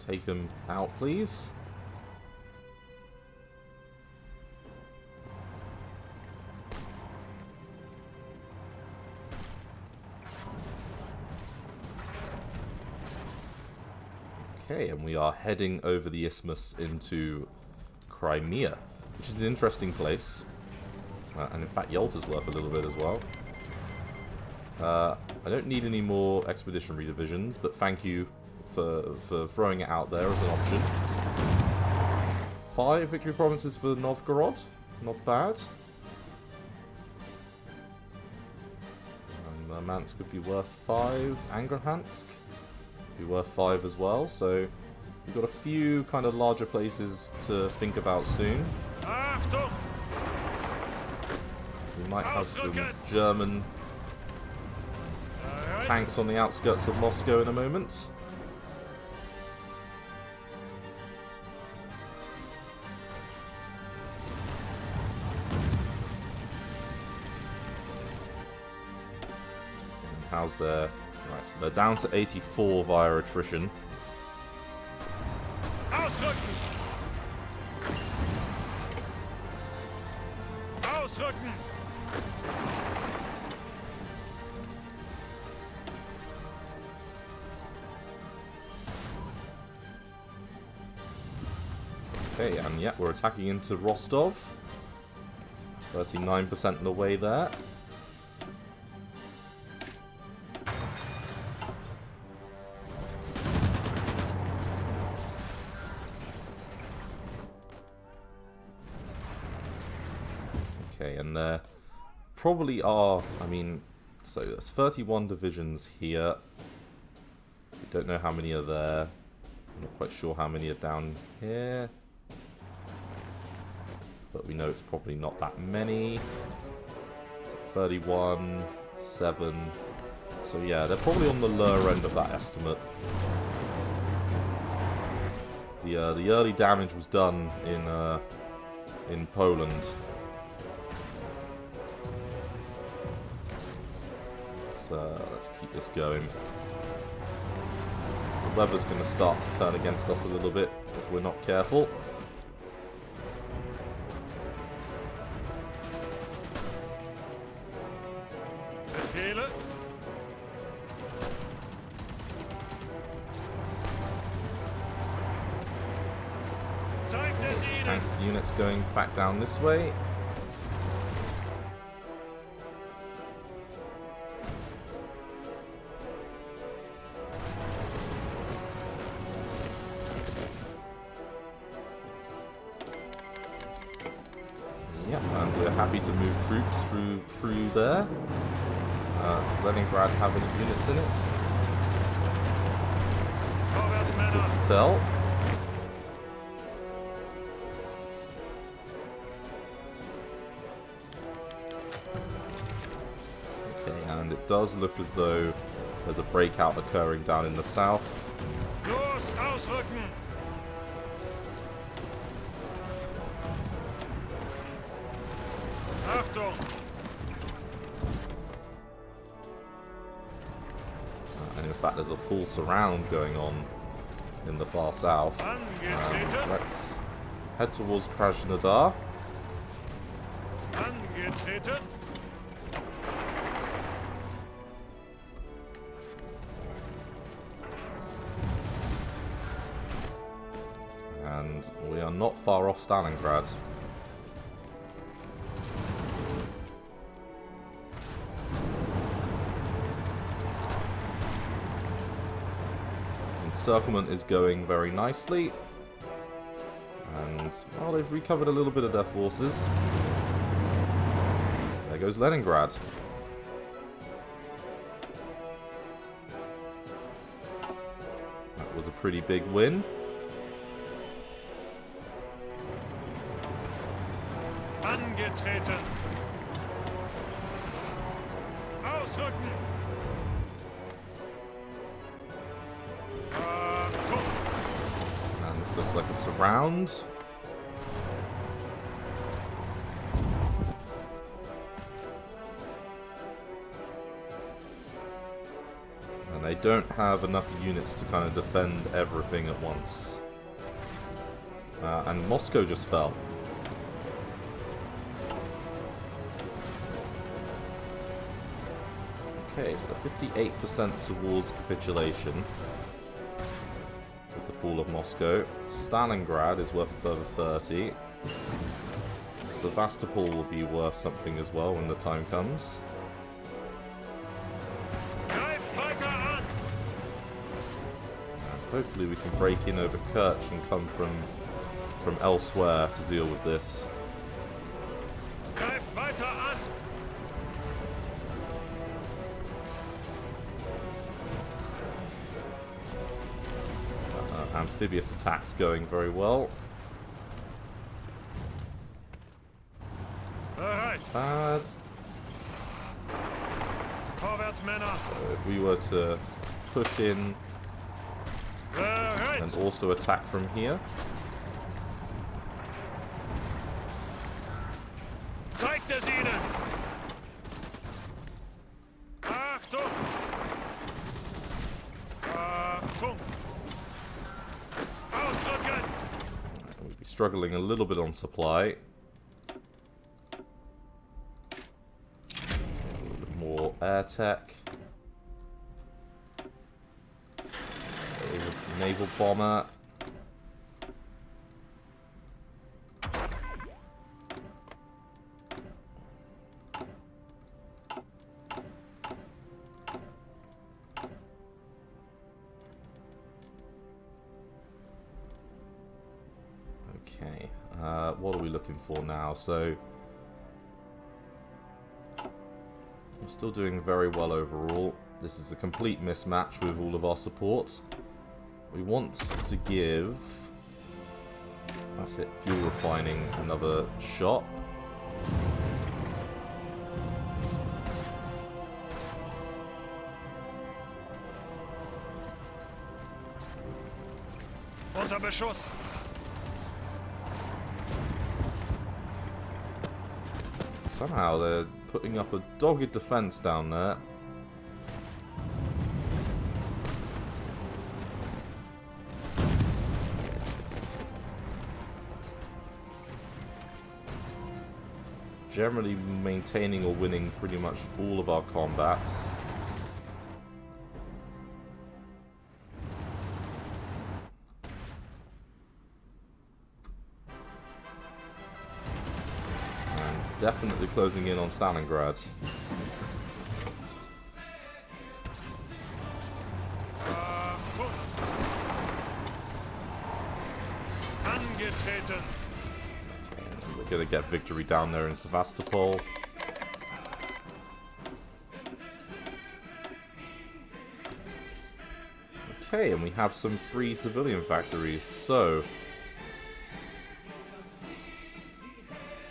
Speaker 1: Take them out, please. Okay, and we are heading over the isthmus into Crimea, which is an interesting place. And in fact, Yalta's worth a little bit as well. I don't need any more expeditionary divisions, but thank you for throwing it out there as an option. 5 victory provinces for Novgorod. Not bad. And Murmansk could be worth 5. Angransk be worth 5 as well. So we've got a few kind of larger places to think about soon.
Speaker 2: Achtung!
Speaker 1: We might have some German tanks on the outskirts of Moscow in a moment. How's their... Right, so they're down to 84 via attrition.
Speaker 2: Ausrücken! Ausrücken!
Speaker 1: Okay, and yeah, we're attacking into Rostov. 39% of the way there. Okay, and there probably are, I mean, So there's 31 divisions here. We don't know how many are there. I'm not quite sure how many are down here. But we know it's probably not that many. So 31, 7. So yeah, they're probably on the lower end of that estimate. The early damage was done in Poland. Let's keep this going. The weather's going to start to turn against us a little bit if we're not careful.
Speaker 2: Befehle. Zeigt es ihnen.
Speaker 1: Tank units going back down this way. Yep, and we're happy to move troops through there. Does Leningrad have any units in it?
Speaker 2: Vorwärts, Männer.
Speaker 1: Good to tell. Okay, and it does look as though there's a breakout occurring down in the south.
Speaker 2: Los, ausrücken. Achtung.
Speaker 1: And in fact, there's a full surround going on in the far south.
Speaker 2: Angetreten.
Speaker 1: Let's head towards Krasnodar.
Speaker 2: Angetreten.
Speaker 1: And we are not far off Stalingrad. Encirclement is going very nicely. And, well, they've recovered a little bit of their forces. There goes Leningrad. That was a pretty big win.
Speaker 2: Angetreten. Ausrücken.
Speaker 1: And this looks like a surround. And they don't have enough units to kind of defend everything at once. And Moscow just fell. Okay, so 58% towards capitulation with the fall of Moscow. Stalingrad is worth a further 30. Sevastopol will be worth something as well when the time comes.
Speaker 2: Greif weiter an.
Speaker 1: And hopefully we can break in over Kerch and come from elsewhere to deal with this.
Speaker 2: Greif weiter an.
Speaker 1: Amphibious attacks going very well.
Speaker 2: Bereit.
Speaker 1: Bad.
Speaker 2: Vorwärts, Männer.
Speaker 1: So if we were to push in
Speaker 2: Bereit.
Speaker 1: and also attack from here.
Speaker 2: Zeigt es ihnen. Achtung. Achtung. Ausrücken.
Speaker 1: We'd be struggling a little bit on supply. A little bit more air tech. Naval bomber. Okay, what are we looking for now? So We're still doing very well overall. This is a complete mismatch with all of our support. We want to give... That's it, fuel refining another shot.
Speaker 2: Unter Beschuss.
Speaker 1: Somehow they're putting up a dogged defense down there. Generally maintaining or winning pretty much all of our combats. Definitely closing in on Stalingrad.
Speaker 2: Angetreten.
Speaker 1: And we're going to get victory down there in Sevastopol. Okay, and we have some free civilian factories, so...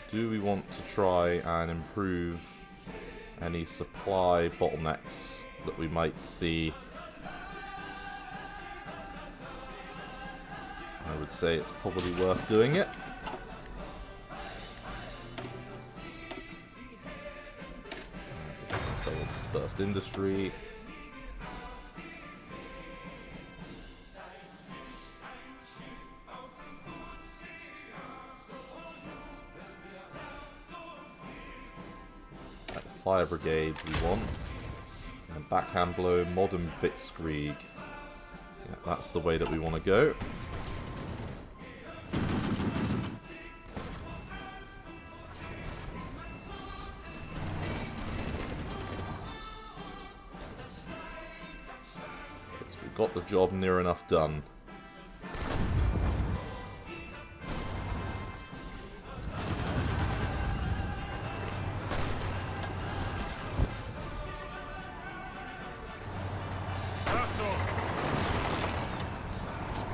Speaker 1: do we want to try and improve any supply bottlenecks that we might see? I would say it's probably worth doing it. So we'll dispersed industry. Fire brigade we want. And backhand blow, modern blitzkrieg. Yeah, that's the way that we want to go. So we've got the job near enough done.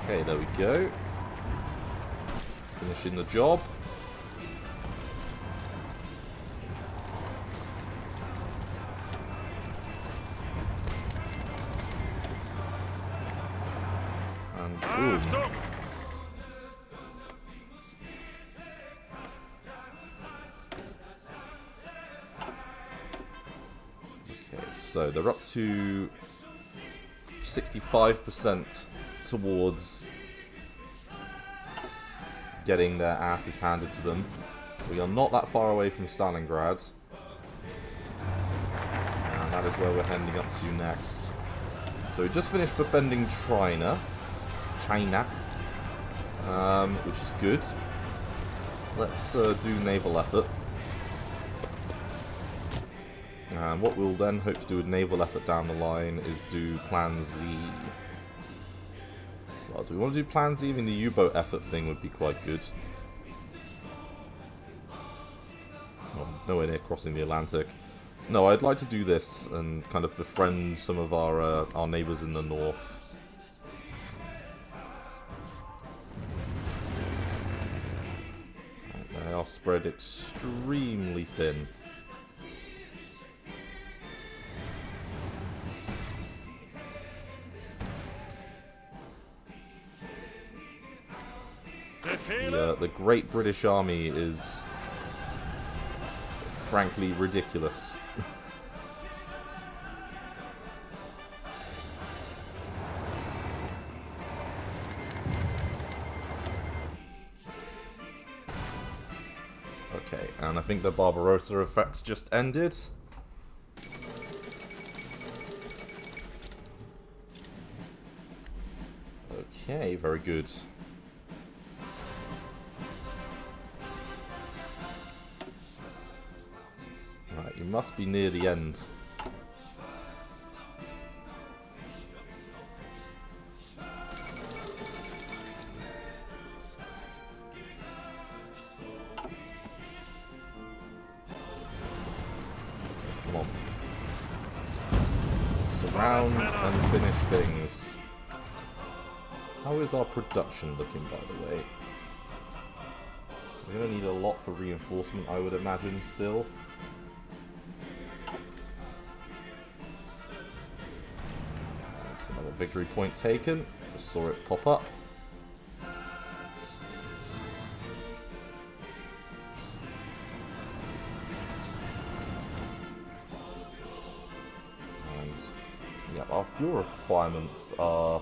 Speaker 1: Okay, there we go. Finishing the job. And boom. Okay, so they're up to 65% towards getting their asses handed to them. We are not that far away from Stalingrad. And that is where we're heading up to next. So we just finished defending China, which is good. Let's do naval effort. And what we'll then hope to do with naval effort down the line is do Plan Z. Well, do we want to do Plan Z? Even the U-boat effort thing would be quite good. Well, nowhere near crossing the Atlantic. No, I'd like to do this and kind of befriend some of our neighbours in the north. They are spread extremely thin. The Great British Army is frankly ridiculous. Okay, and I think the Barbarossa effects just ended. Okay, very good. Right, you must be near the end. Come on. round and finish things. How is our production looking, by the way? We're going to need a lot for reinforcement, I would imagine, still. That's another victory point taken. Just saw it pop up. And, yeah, our fuel requirements are...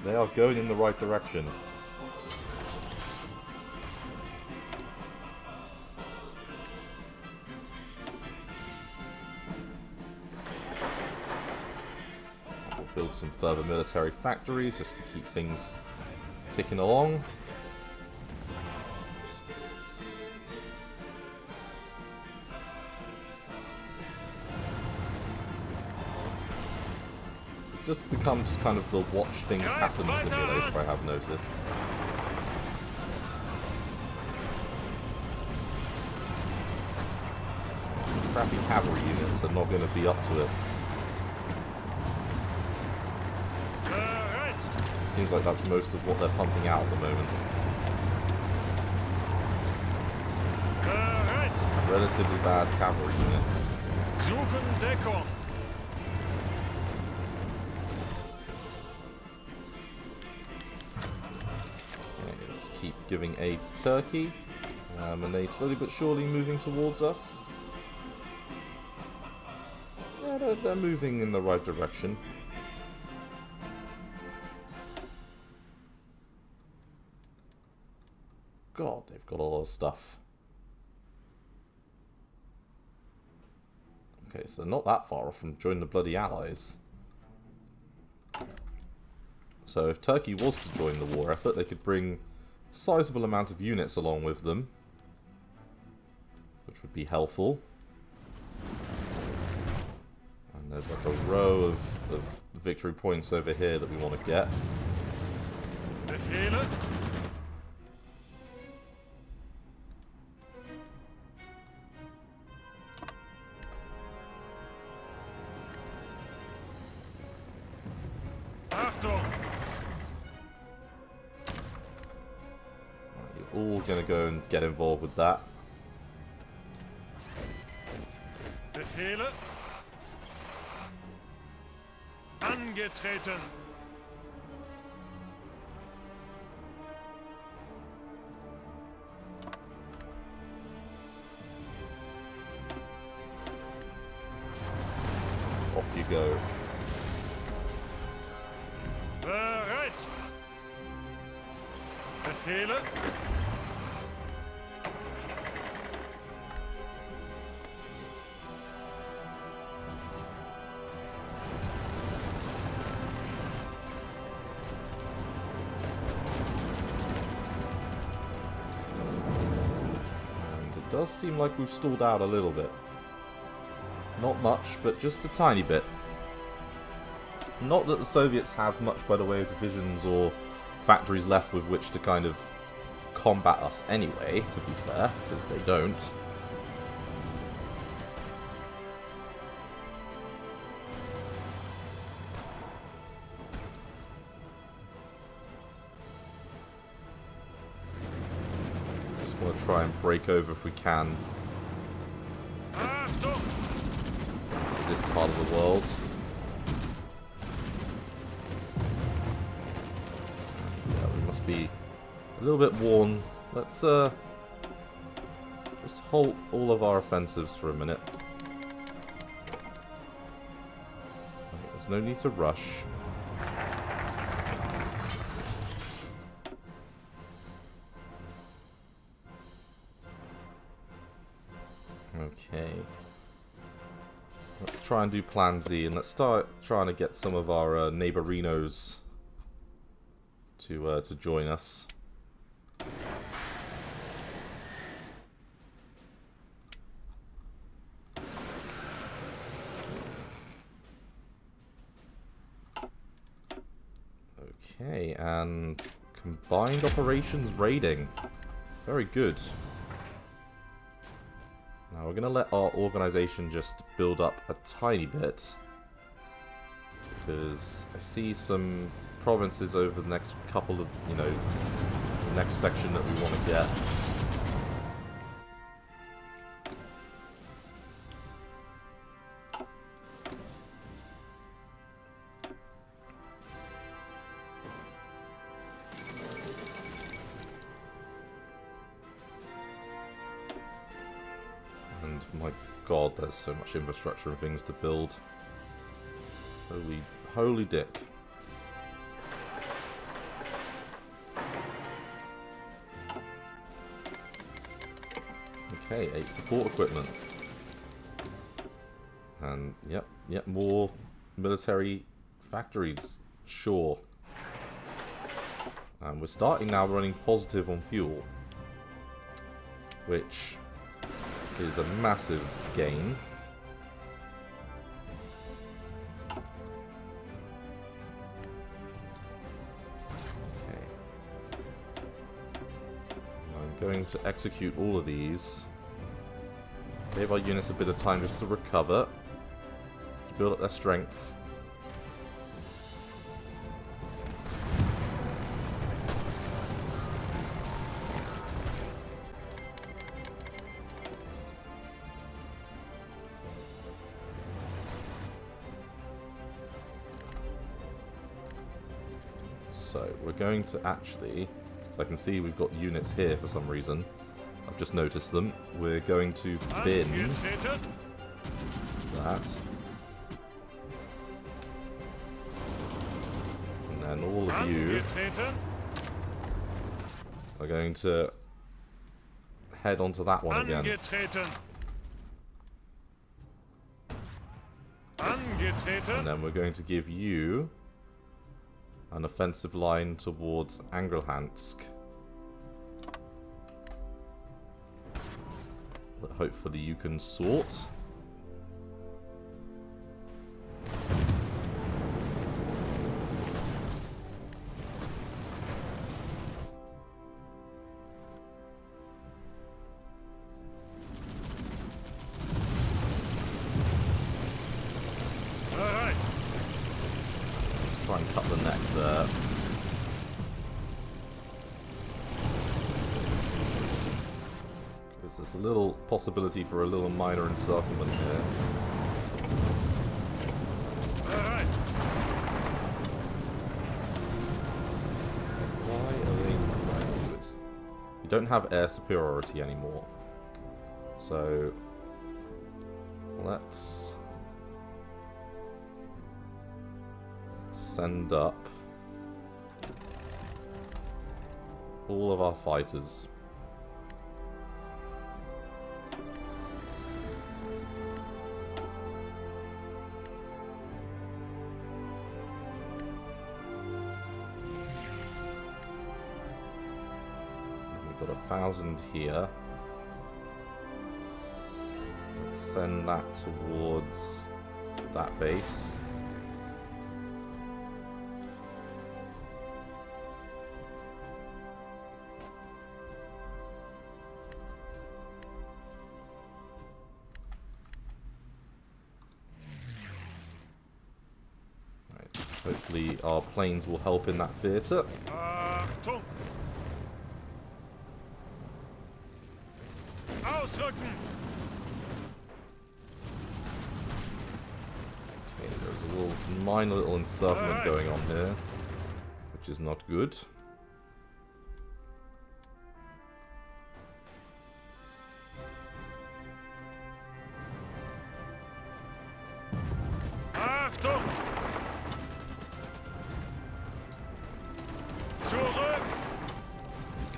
Speaker 1: They are going in the right direction. We'll build some further military factories just to keep things ticking along. Just becomes kind of the watch things happen simulator, I have noticed. Crappy cavalry units are not going to be up to it. It seems like that's most of what they're pumping out at the moment. Relatively bad cavalry units.
Speaker 2: Suchen Deckung.
Speaker 1: Keep giving aid to Turkey, and they slowly but surely moving towards us. Yeah, they're moving in the right direction. God, they've got a lot of stuff. Okay, so not that far off from join the bloody Allies. So if Turkey was to join the war effort, they could bring sizable amount of units along with them, which would be helpful. And there's like a row of victory points over here that we want to get.
Speaker 2: Befehle. Achtung.
Speaker 1: All gonna go and get involved with that.
Speaker 2: Befehle. Angetreten.
Speaker 1: Off you go.
Speaker 2: Bereit. Befehle.
Speaker 1: Does seem like we've stalled out a little bit. Not much, but just a tiny bit. Not that the Soviets have much by the way of divisions or factories left with which to kind of combat us anyway, to be fair, because they don't. Just want to try and break over if we can to this part of the world. Yeah, we must be a little bit worn. Let's just halt all of our offensives for a minute. There's no need to rush. Okay. Let's try and do Plan Z, and let's start trying to get some of our neighborinos to join us. Okay, and combined operations raiding. Very good. Now we're going to let our organization just build up a tiny bit. because I see some provinces over the next couple of, you know, the next section that we want to get. And my god, there's so much infrastructure and things to build. Holy dick. Okay, 8 support equipment. And, yep, more military factories. Sure. And we're starting now running positive on fuel. Which is a massive gain. Okay. I'm going to execute all of these. Give our units a bit of time just to recover, just to build up their strength. So we're going to actually, so I can see we've got units here for some reason. I've just noticed them. We're going to bin that. And then all of you are going to head onto that one again. And then we're going to give you an offensive line towards Angelhansk. That hopefully you can sort.
Speaker 2: Alright.
Speaker 1: Let's try and cut the neck there. There's a little possibility for a little minor encirclement here.
Speaker 2: Alright.
Speaker 1: Why are they... Right, so it's... You don't have air superiority anymore. So... Let's... send up... all of our fighters. Got 1,000 here. Let's send that towards that base. Right. Hopefully our planes will help in that theatre.
Speaker 2: Ausrücken!
Speaker 1: Okay, there's a little minor little encirclement going on here, which is not good.
Speaker 2: Achtung! Zurück!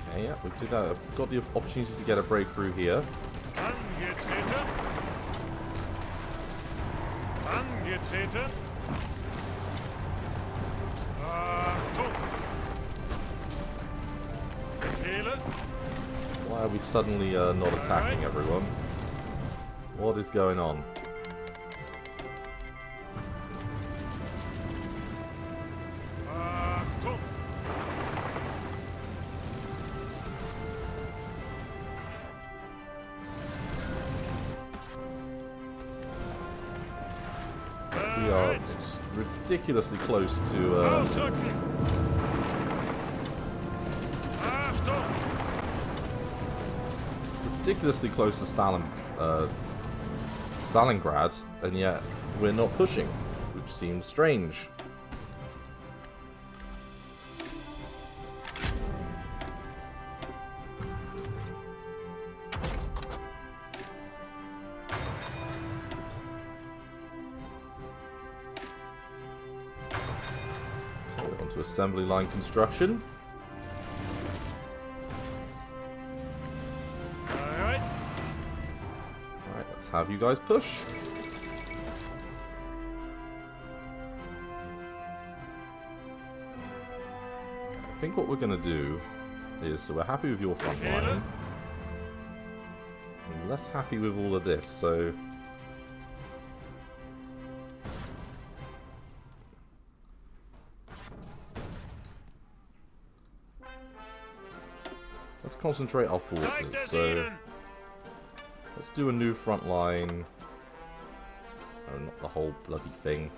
Speaker 1: Okay, yeah, we did that. I've got the opportunity to get a breakthrough here.
Speaker 2: Angetreten! Angetreten! Achtung! Befehle!
Speaker 1: Why are we suddenly not attacking everyone? What is going on?
Speaker 2: Achtung!
Speaker 1: We are ridiculously close to...
Speaker 2: Ausrücken! Achtung!
Speaker 1: ridiculously close to Stalingrad, and yet we're not pushing, which seems strange. Onto assembly line construction.
Speaker 2: Alright.
Speaker 1: Alright, let's have you guys push. I think what we're going to do is, so we're happy with your front line. I'm less happy with all of this, so... let's concentrate our forces. So let's do a new front line. Oh, not the whole bloody thing.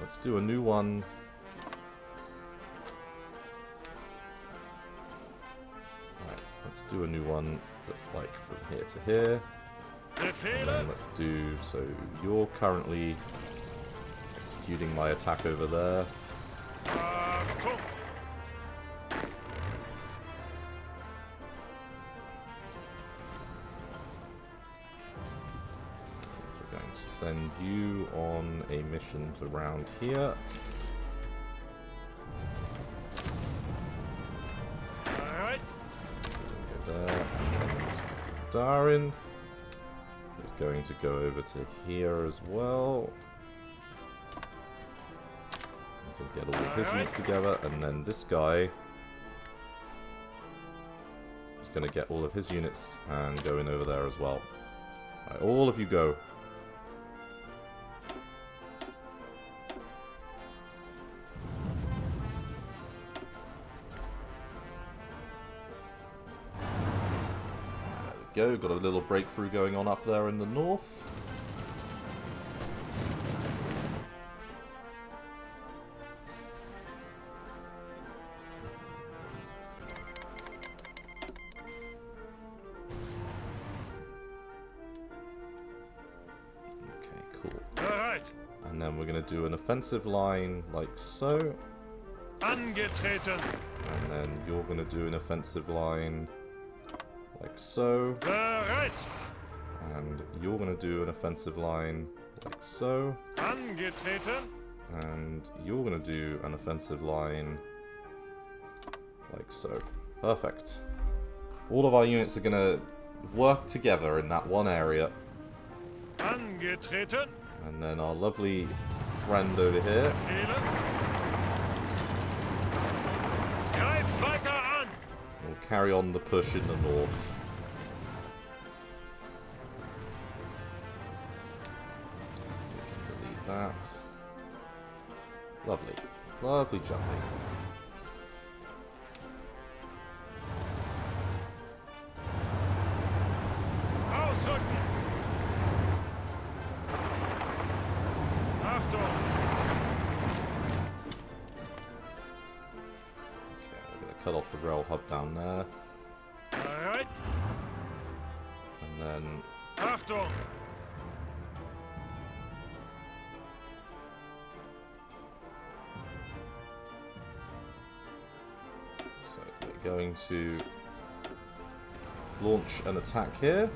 Speaker 1: Let's do a new one. Right, let's do a new one that's like from here to here. And then let's do, so you're currently executing my attack over there. Send you on a mission to round here.
Speaker 2: Alright.
Speaker 1: Go there. Darin is going to go over to here as well. So get all of his units together, and then this guy is going to get all of his units and go in over there as well. Right, all of you go. Go, got a little breakthrough going on up there in the north. Okay, cool.
Speaker 2: Alright.
Speaker 1: And then we're going to do an offensive line like so.
Speaker 2: Angetreten.
Speaker 1: And then you're going to do an offensive line like so.
Speaker 2: Bereit.
Speaker 1: And you're going to do an offensive line like so.
Speaker 2: Angetreten.
Speaker 1: And you're going to do an offensive line like so. Perfect. All of our units are going to work together in that one area.
Speaker 2: Angetreten.
Speaker 1: And then our lovely friend over here.
Speaker 2: Befehle. Greif weiter an.
Speaker 1: We'll carry on the push in the north. We can delete that. Lovely. Lovely jumping.
Speaker 2: Ausrücken. Achtung.
Speaker 1: Okay, we're going to cut off the rail hub down there.
Speaker 2: Alright.
Speaker 1: And then
Speaker 2: Achtung.
Speaker 1: so we're going to launch an attack here.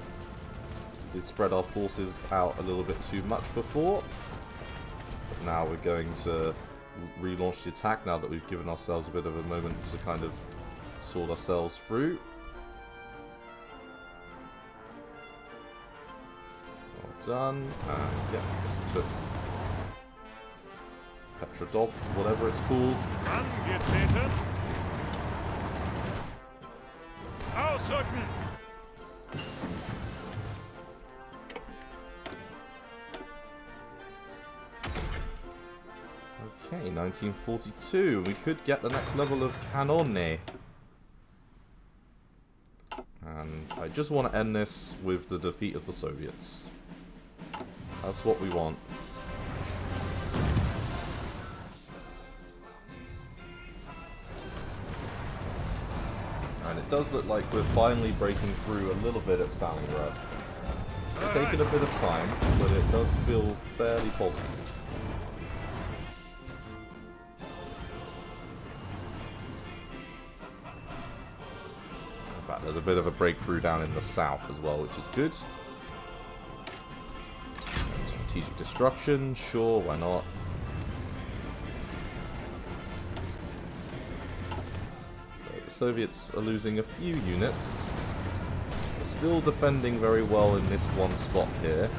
Speaker 1: We did spread our forces out a little bit too much before. But now we're going to relaunch the attack now that we've given ourselves a bit of a moment to kind of sort ourselves through. Well done. And yeah, just took Petrodol, whatever it's called.
Speaker 2: Angetreten. Ausrücken.
Speaker 1: Okay, 1942. We could get the next level of Cannone. And I just want to end this with the defeat of the Soviets. That's what we want. And it does look like we're finally breaking through a little bit at Stalingrad. It's taken a bit of time, but it does feel fairly positive. In fact, there's a bit of a breakthrough down in the south as well, which is good. Strategic destruction, sure, why not? So the Soviets are losing a few units. They're still defending very well in this one spot here.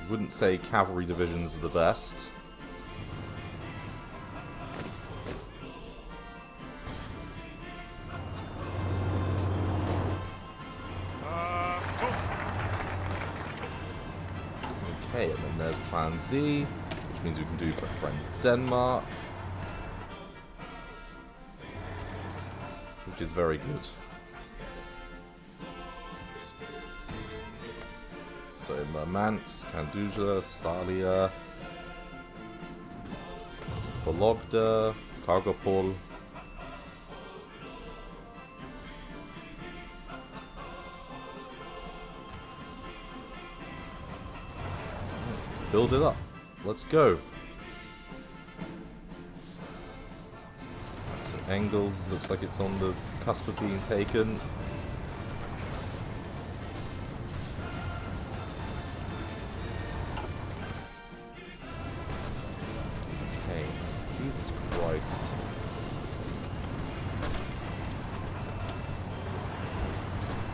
Speaker 1: Wouldn't say cavalry divisions are the best. Okay, and then there's Plan Z, which means we can do befriend Denmark, which is very good. So Murmansk, Kanduja, Salia, Vologda, Kargopol. Build it up. Let's go. So Engels looks like it's on the cusp of being taken. Okay. Jesus Christ.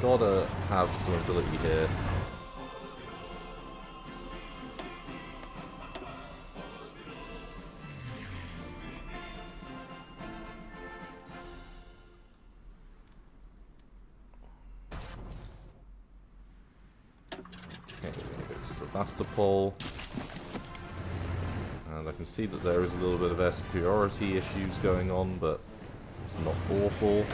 Speaker 1: Gotta have some ability here. Sevastopol, and I can see that there is a little bit of superiority issues going on, but it's not awful.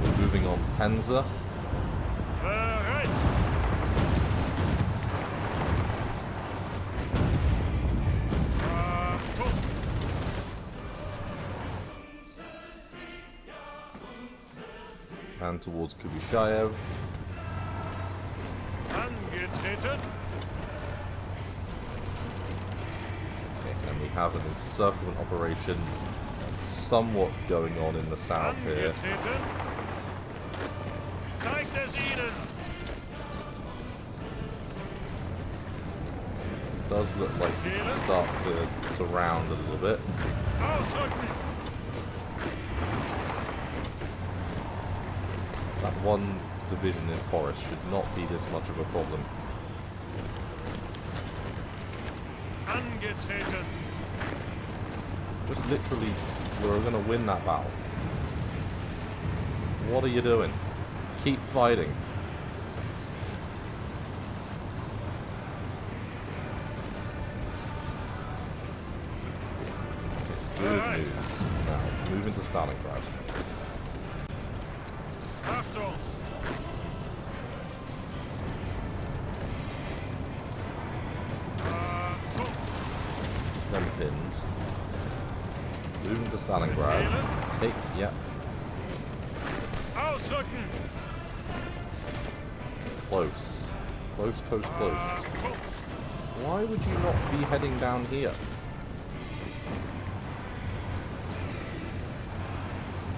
Speaker 1: We're moving on to Penza. And towards Kubishayev.
Speaker 2: Angetreten.
Speaker 1: Okay, and we have an encirclement operation somewhat going on in the south here.
Speaker 2: Zeigt es ihnen.
Speaker 1: It does look like we can start to surround a little bit.
Speaker 2: Ausrücken.
Speaker 1: That one division in forest should not be this much of a problem.
Speaker 2: Angetreten.
Speaker 1: Just literally, we're going to win that battle. What are you doing? Keep fighting. Good news. Now, move into Stalingrad.
Speaker 2: Achtung.
Speaker 1: Them pinned. Move into Stalingrad. Take, yep.
Speaker 2: Ausrücken.
Speaker 1: Close. Close, close, close. Why would you not be heading down here?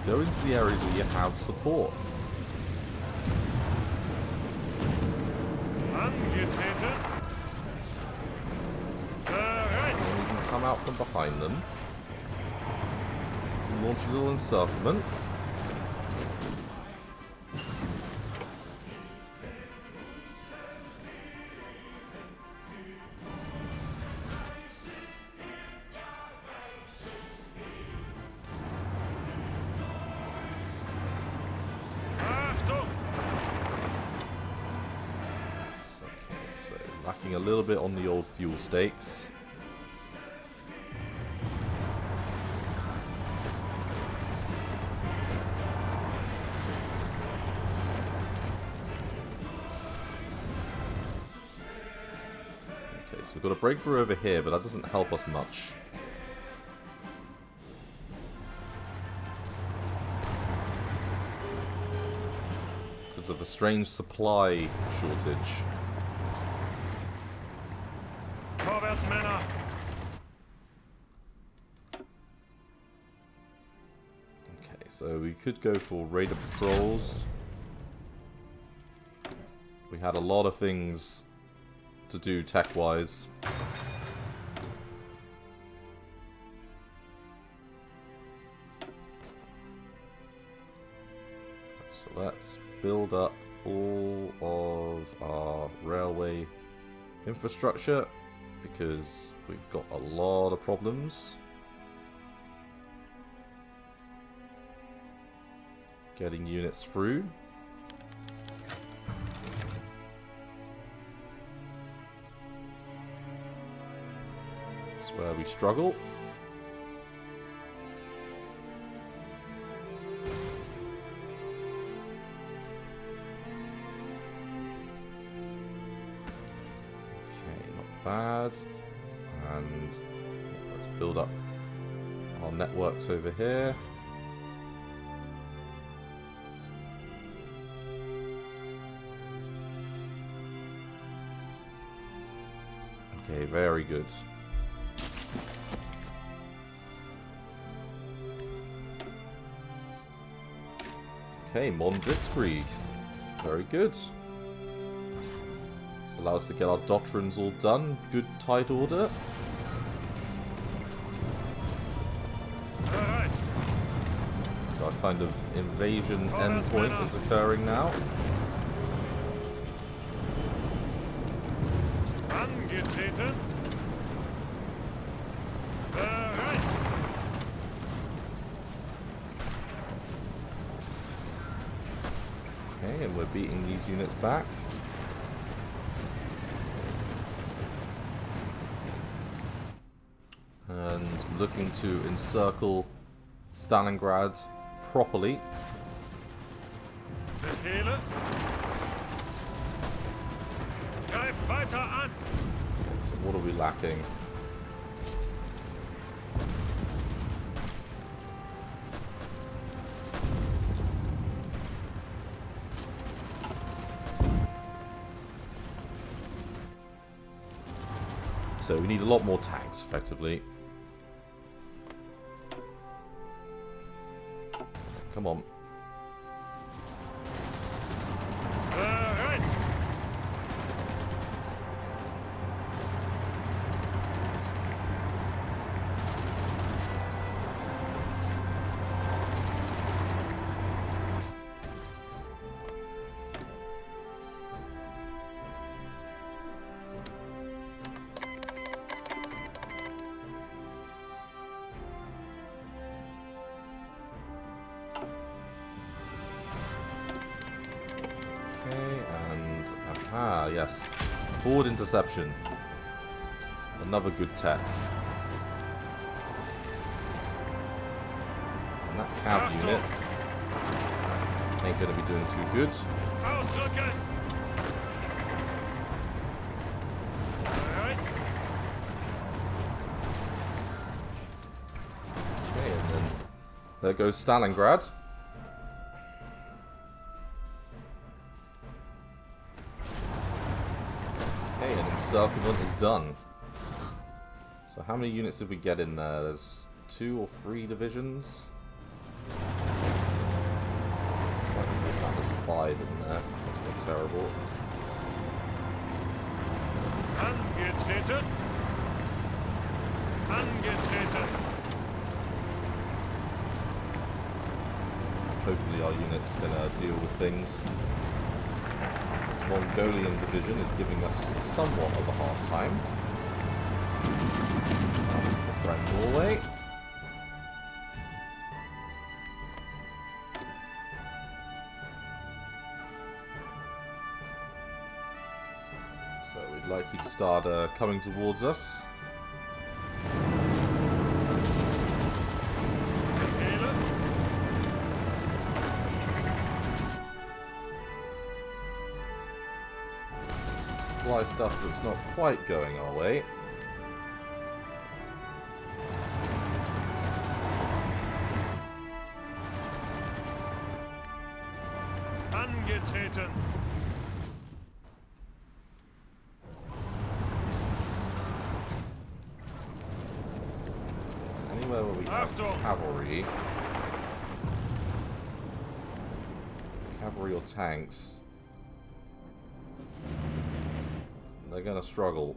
Speaker 1: Go into the areas where you have support.
Speaker 2: Angetreten. Bereit.
Speaker 1: And you can come out from behind them. You can launch a little encirclement. Lacking a little bit on the old fuel stakes. Okay, so we've got a breakthrough over here, but that doesn't help us much. Because of a strange supply shortage.
Speaker 2: Vorwärts, Männer!
Speaker 1: Okay, so we could go for raider patrols. We had a lot of things to do tech-wise. So let's build up all of our railway infrastructure, because we've got a lot of problems getting units through. That's where we struggle. Bad. And let's build up our networks over here. Okay, very good. Okay, modern Blitzkrieg. Very good. Allow us to get our doctrines all done. Good tight order.
Speaker 2: Bereit!
Speaker 1: Our kind of invasion endpoint is occurring now.
Speaker 2: Angetreten! Bereit!
Speaker 1: Okay, and we're beating these units back. And looking to encircle Stalingrad properly.
Speaker 2: Befehle! Greif weiter an!
Speaker 1: So what are we lacking? So we need a lot more tanks, effectively. Come on.
Speaker 2: Bereit!
Speaker 1: Ah, yes. Forward interception. Another good tech. And that cav unit ain't going to be doing too good.
Speaker 2: Ausrücken! Bereit!
Speaker 1: Okay, and then there goes Stalingrad. Okay, and encirclement is done. So how many units did we get in there? There's 2 or 3 divisions. Slightly more than there's 5 in there. That's not terrible.
Speaker 2: Angetreten! Angetreten!
Speaker 1: Hopefully our units can deal with things. This Mongolian division is giving us somewhat of a hard time. That was the friend Norway. So we'd likely to start coming towards us. Supply stuff that's not quite going our way.
Speaker 2: Angetreten.
Speaker 1: Anywhere where we have cavalry. Cavalry or tanks. They're gonna struggle.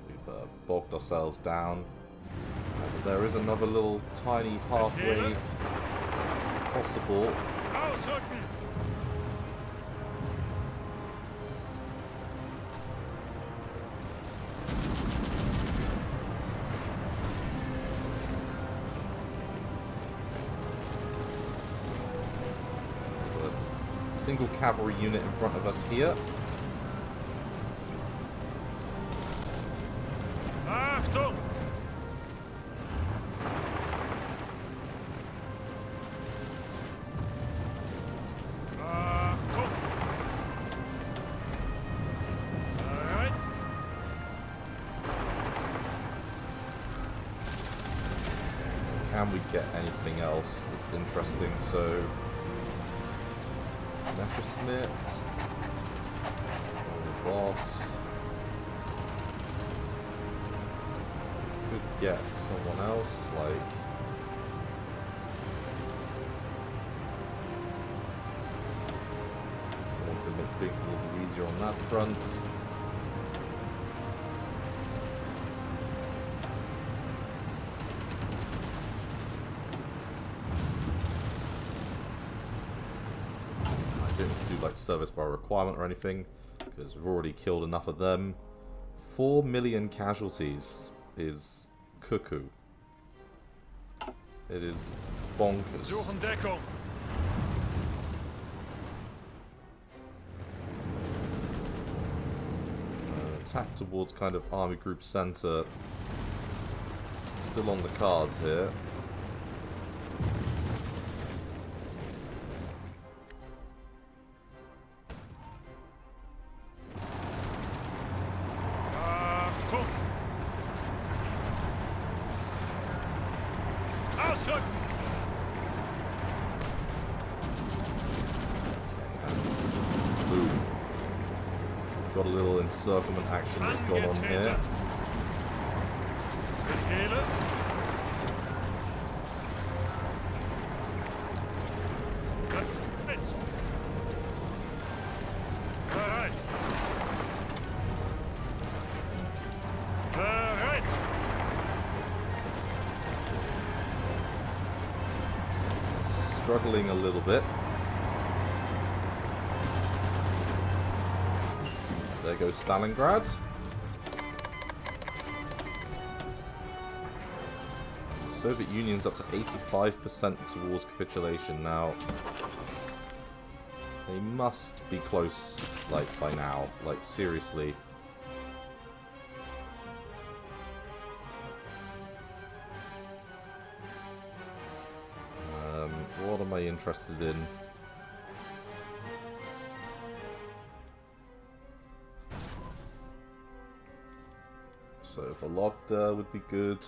Speaker 1: We've bogged ourselves down. There is another little tiny halfway possible.
Speaker 2: Ausrücken.
Speaker 1: Single cavalry unit in front of us here.
Speaker 2: Achtung! Achtung! Alright.
Speaker 1: Can we get anything else that's interesting? So, Smith, boss. Could get someone else, like someone to make things a little easier on that front. Like service by requirement or anything, because we've already killed enough of them. 4 million casualties is cuckoo. It is bonkers.
Speaker 2: Suchen Deckung.
Speaker 1: Attack towards kind of army group center. Still on the cards here. Got a little encirclement action that's gone on here. Struggling a little bit. There goes Stalingrad. The Soviet Union's up to 85% towards capitulation now. They must be close, like, by now. Like, seriously. What am I interested in? So Vologda would be good.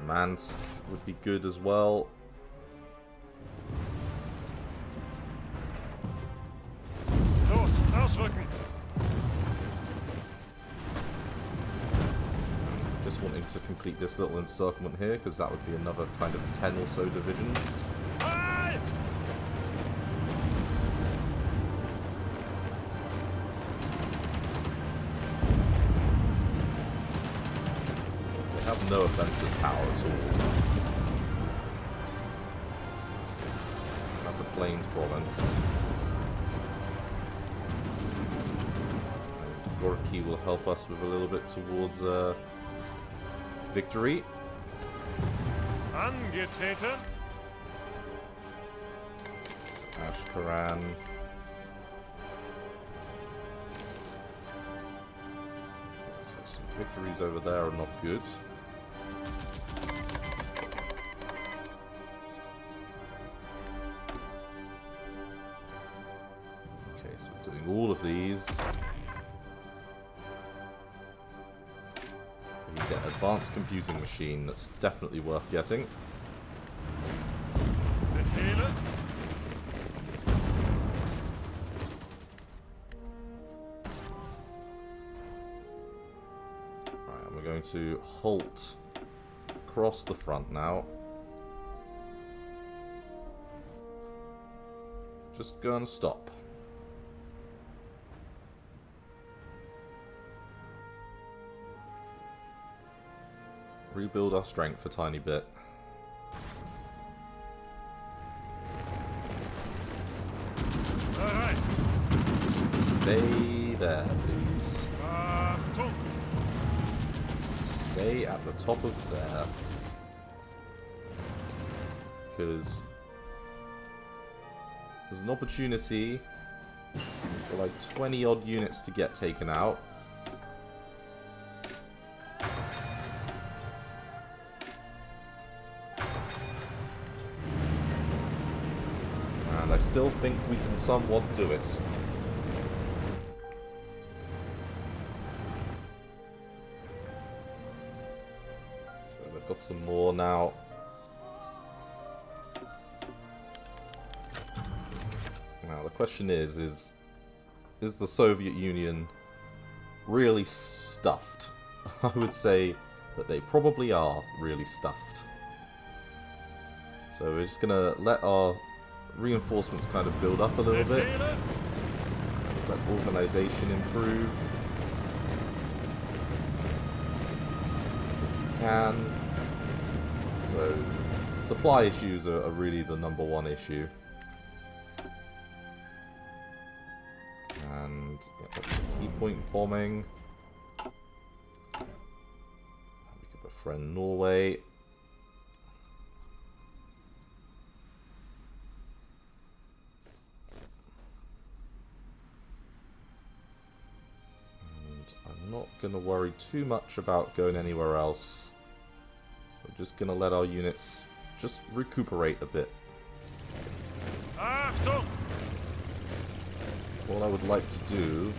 Speaker 1: Mansk would be good as well.
Speaker 2: Los, ausrücken.
Speaker 1: Just wanting to complete this little encirclement here, because that would be another kind of 10 or so divisions.
Speaker 2: Halt!
Speaker 1: They have no offensive power at all. That's a plains province. And Gorky will help us with a little bit towards victory.
Speaker 2: Angetreten.
Speaker 1: Ashkaran. So some victories over there are not good. Okay, so we're doing all of these. You get advanced computing machine, that's definitely worth getting.
Speaker 2: Befehle?
Speaker 1: Right, and we're going to halt across the front now. Just go and stop. Rebuild our strength a tiny bit.
Speaker 2: Bereit.
Speaker 1: Just stay there, please.
Speaker 2: Achtung.
Speaker 1: Stay at the top of there. Because there's an opportunity for like 20 odd units to get taken out. And I still think we can somewhat do it. So they've got some more now. Now the question is the Soviet Union really stuffed? I would say that they probably are really stuffed. So we're just gonna let our reinforcements kind of build up a little bit.
Speaker 2: Befehle?
Speaker 1: Let organization improve. If we can. So supply issues are really the number one issue. And yeah, that's the key point bombing. We could befriend Norway. And I'm not going to worry too much about going anywhere else. We're just going to let our units just recuperate a bit.
Speaker 2: Achtung.
Speaker 1: What I would like to do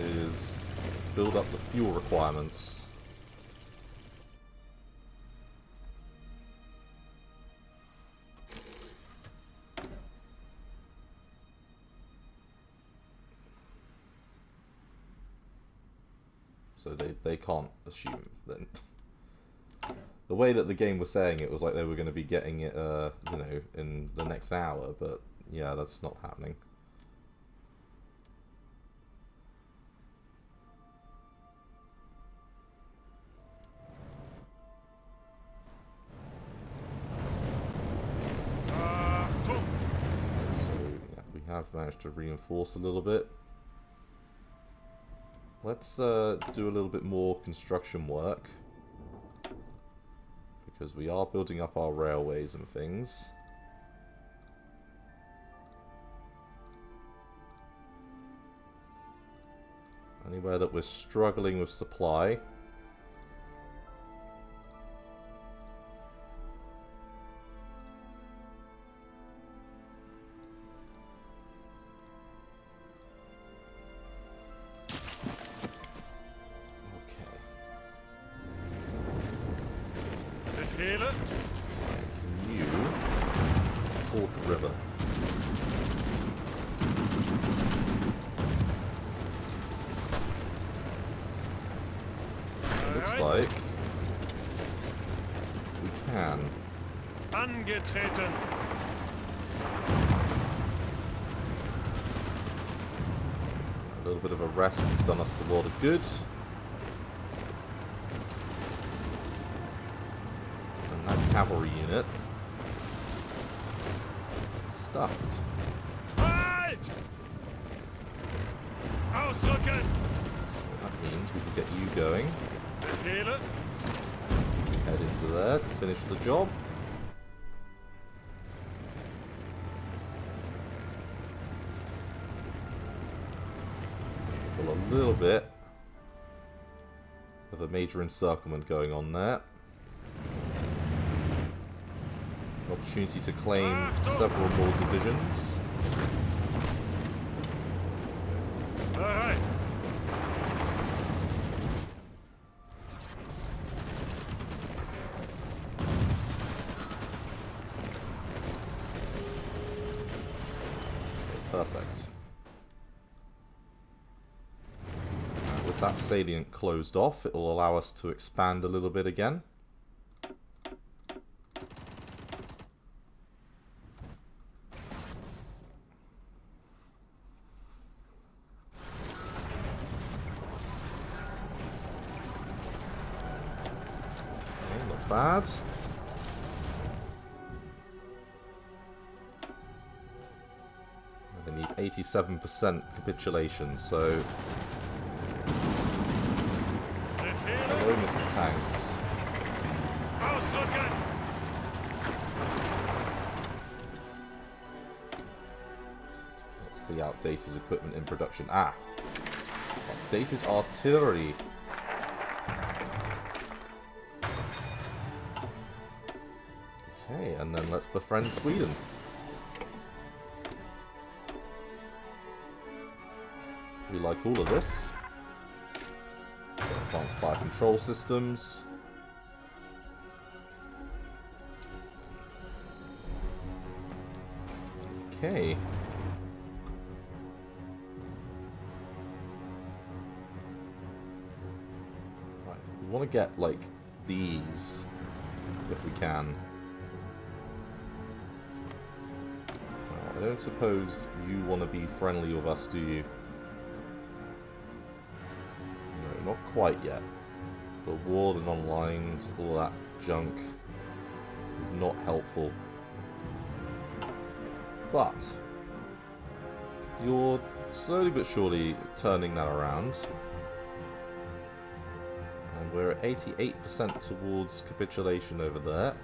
Speaker 1: is build up the fuel requirements. So they can't assume that. The way that the game was saying it was like they were going to be getting it, you know, in the next hour, but yeah, that's not happening. Have managed to reinforce a little bit. Let's do a little bit more construction work, because we are building up our railways and things. Anywhere that we're struggling with supply,
Speaker 2: Befehle?
Speaker 1: you Ford River. Looks like we can.
Speaker 2: Angetreten.
Speaker 1: A little bit of a rest has done us the world of good. And that cavalry unit stuffed.
Speaker 2: Halt! Ausrücken!
Speaker 1: So that means we can get you going.
Speaker 2: Befehle?
Speaker 1: Head into there to finish the job. little bit of a major encirclement going on there. Opportunity to claim several more divisions.
Speaker 2: Bereit.
Speaker 1: Perfect. With that salient closed off, it will allow us to expand a little bit again. Okay, not bad. They need 87% capitulation, so hello, Mr. Tanks.
Speaker 2: Ausrücken!
Speaker 1: What's the outdated equipment in production? Ah! Outdated artillery. Okay, and then let's befriend Sweden. We like all of this. Advanced fire control systems. Okay. Right, we want to get like these if we can. Well, I don't suppose you want to be friendly with us, do you? Not quite yet. But walled and online, all that junk is not helpful. But you're slowly but surely turning that around. And we're at 88% towards capitulation over there.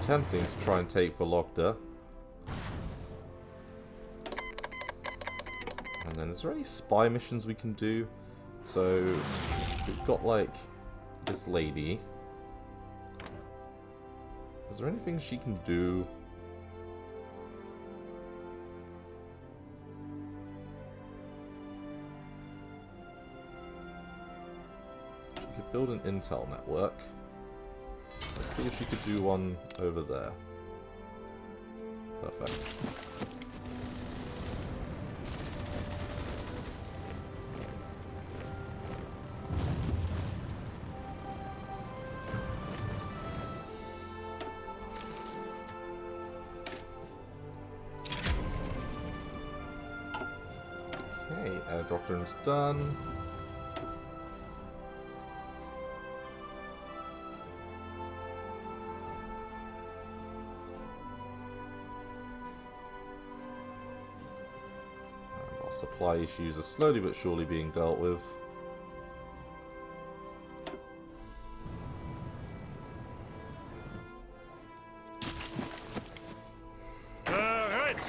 Speaker 1: Attempting to try and take Vologda. And then is there any spy missions we can do? So we've got like this lady. Is there anything she can do? She could build an intel network. Let's see if she could do one over there. Perfect. Okay, air doctrine's done. Supply issues are slowly but surely being dealt with.
Speaker 2: Bereit!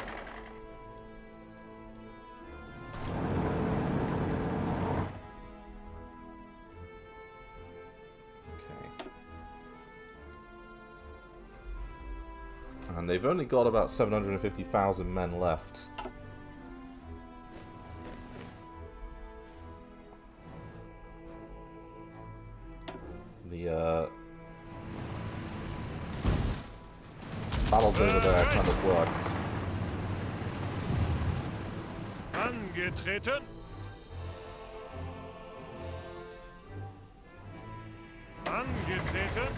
Speaker 1: Okay. And they've only got about 750,000 men left. The battles over there kind of worked.
Speaker 2: Angetreten! Angetreten!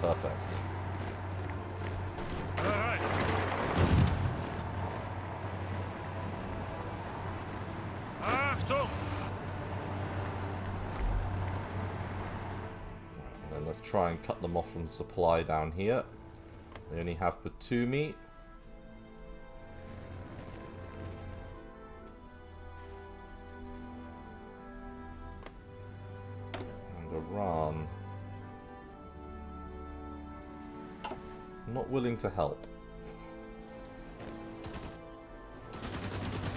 Speaker 1: Perfect.
Speaker 2: Bereit! Achtung!
Speaker 1: And then let's try and cut them off from supply down here. They only have Batumi. Iran. Not willing to help.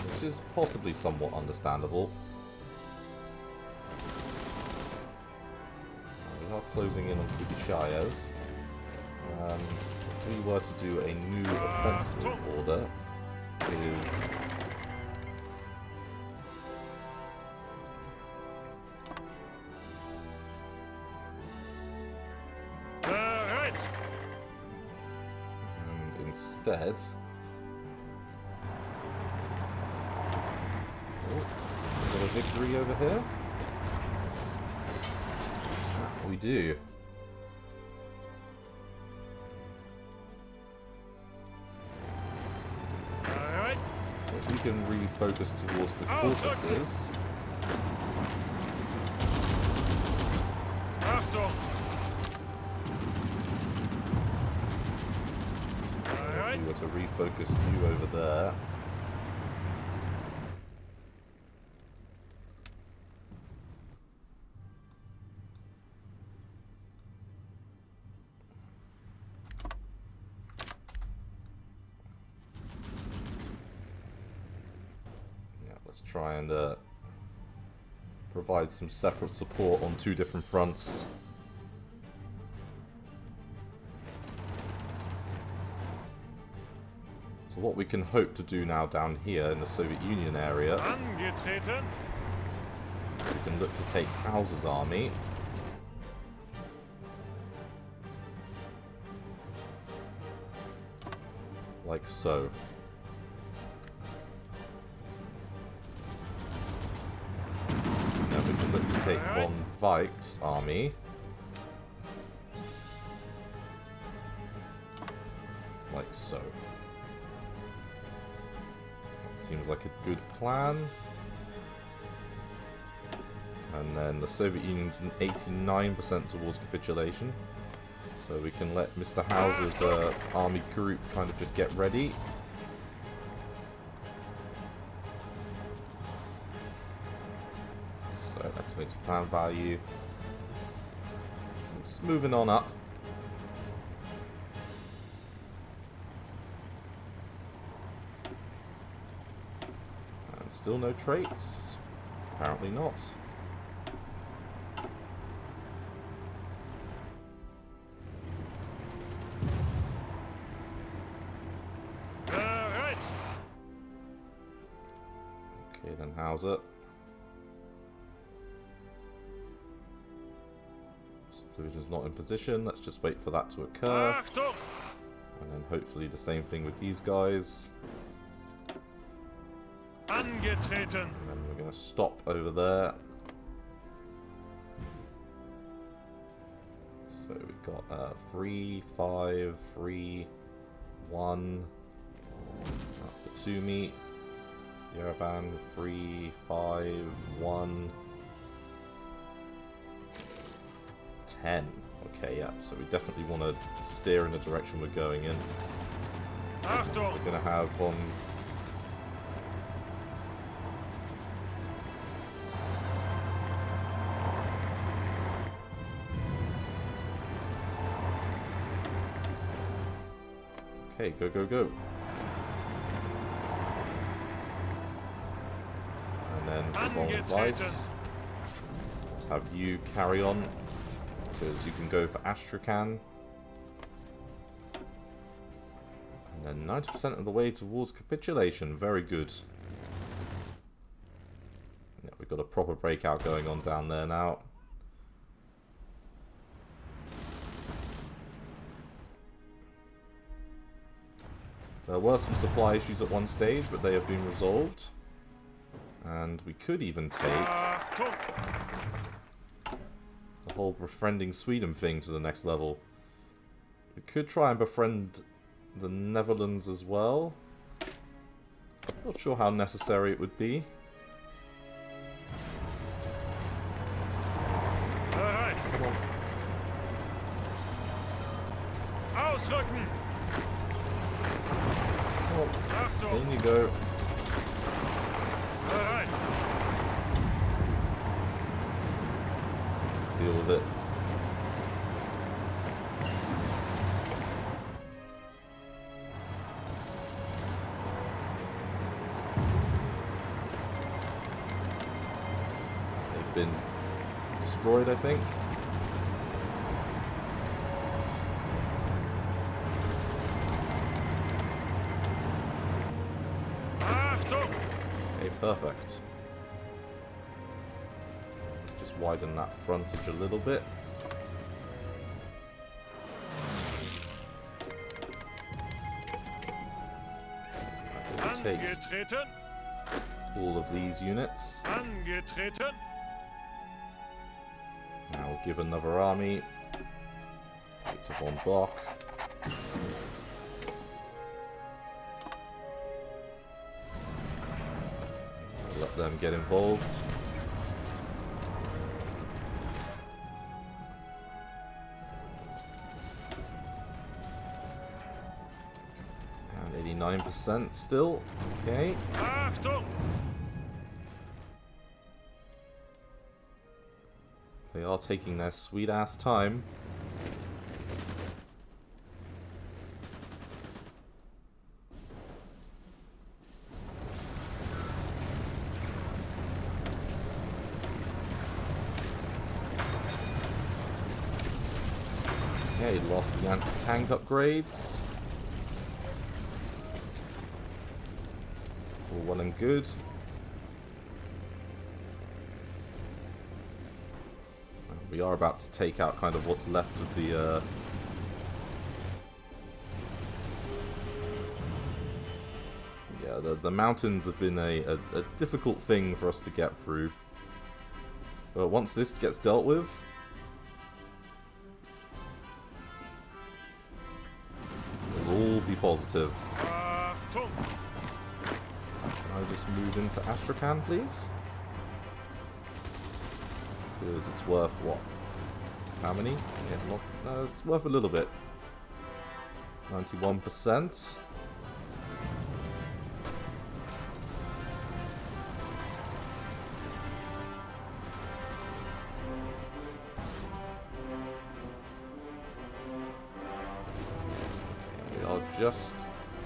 Speaker 1: Which is possibly somewhat understandable. We are closing in on Kubishayev. If we were to do a new offensive order, is and instead, we got a victory over here. We do. We can really focus towards the Caucasus. If we were to refocus you over there. Let's try and provide some separate support on two different fronts. So what we can hope to do now down here in the Soviet Union area, we can look to take Hauser's army. Like so. We can look to take von Weich's army. Like so. That seems like a good plan. And then the Soviet Union's 89% towards capitulation. So we can let Mr. Hauser's army group kind of just get ready. Let's make the plan value. It's moving on up. And still no traits. Apparently not. Okay, then Hauser. Division's not in position. Let's just wait for that to occur. And then hopefully the same thing with these guys.
Speaker 2: Angetreten.
Speaker 1: And then we're going to stop over there. So we've got 3, 5, 3, 1. Batsumi. Yerevan, 3, 5, 1. 10. Okay, yeah, so we definitely want to steer in the direction we're going in. We're going to have Okay, go, go, go. And then von Weiss. Let's have you carry on. Because you can go for Astrakhan. And then 90% of the way towards capitulation. Very good. Yeah, we've got a proper breakout going on down there now. There were some supply issues at one stage, but they have been resolved. And we could even take the whole befriending Sweden thing to the next level. We could try and befriend the Netherlands as well. Not sure how necessary it would be.
Speaker 2: Bereit.
Speaker 1: Come on.
Speaker 2: Ausrücken.
Speaker 1: Oh,
Speaker 2: Achtung.
Speaker 1: in you go.
Speaker 2: Bereit.
Speaker 1: deal with it. They've been destroyed, I think. Okay, perfect. Let's just widen that frontage a little bit. Take
Speaker 2: Angetreten.
Speaker 1: all of these units.
Speaker 2: Angetreten.
Speaker 1: Now we'll give another army to von Bock. Let them get involved. And 89% still. Okay.
Speaker 2: Achtung!
Speaker 1: They are taking their sweet ass time. Okay, lost the anti-tank upgrades. All well and good. We are about to take out kind of what's left of the yeah, the mountains have been a difficult thing for us to get through. But once this gets dealt with, it'll all be positive.
Speaker 2: Achtung!
Speaker 1: Can I just move into Astrakhan, please? Because it's worth what? How many? Yeah, no, it's worth a little bit. 91%. We are just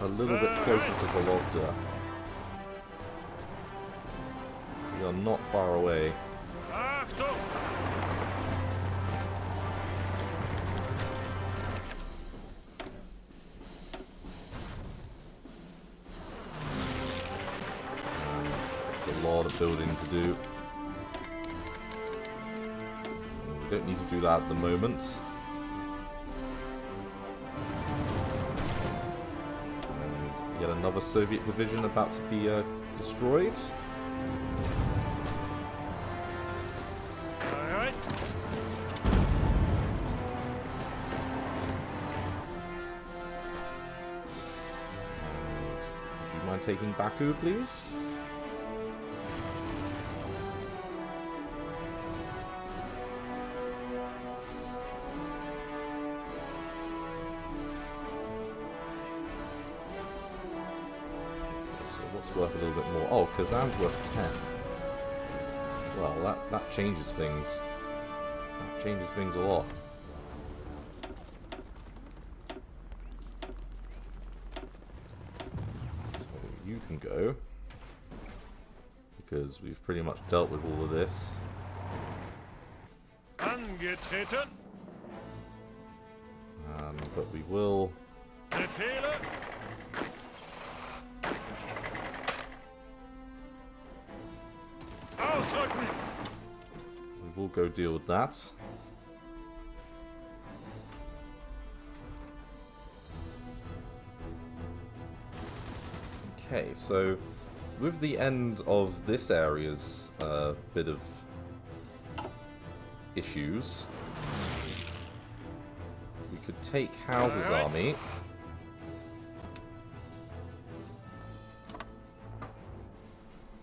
Speaker 1: a little bit closer to Vologda. We are not far away.
Speaker 2: Achtung!
Speaker 1: There's a lot of building to do. We don't need to do that at the moment. And yet another Soviet division about to be destroyed.
Speaker 2: Alright.
Speaker 1: Do you mind taking Baku, please? Worth a little bit more. Oh, Kazan's worth 10. Well, that changes things. That changes things a lot. So you can go. Because we've pretty much dealt with all of this.
Speaker 2: Angetreten.
Speaker 1: But we will...
Speaker 2: Befehle. Ausrücken.
Speaker 1: We will go deal with that. Okay, so with the end of this area's bit of issues, we could take House's army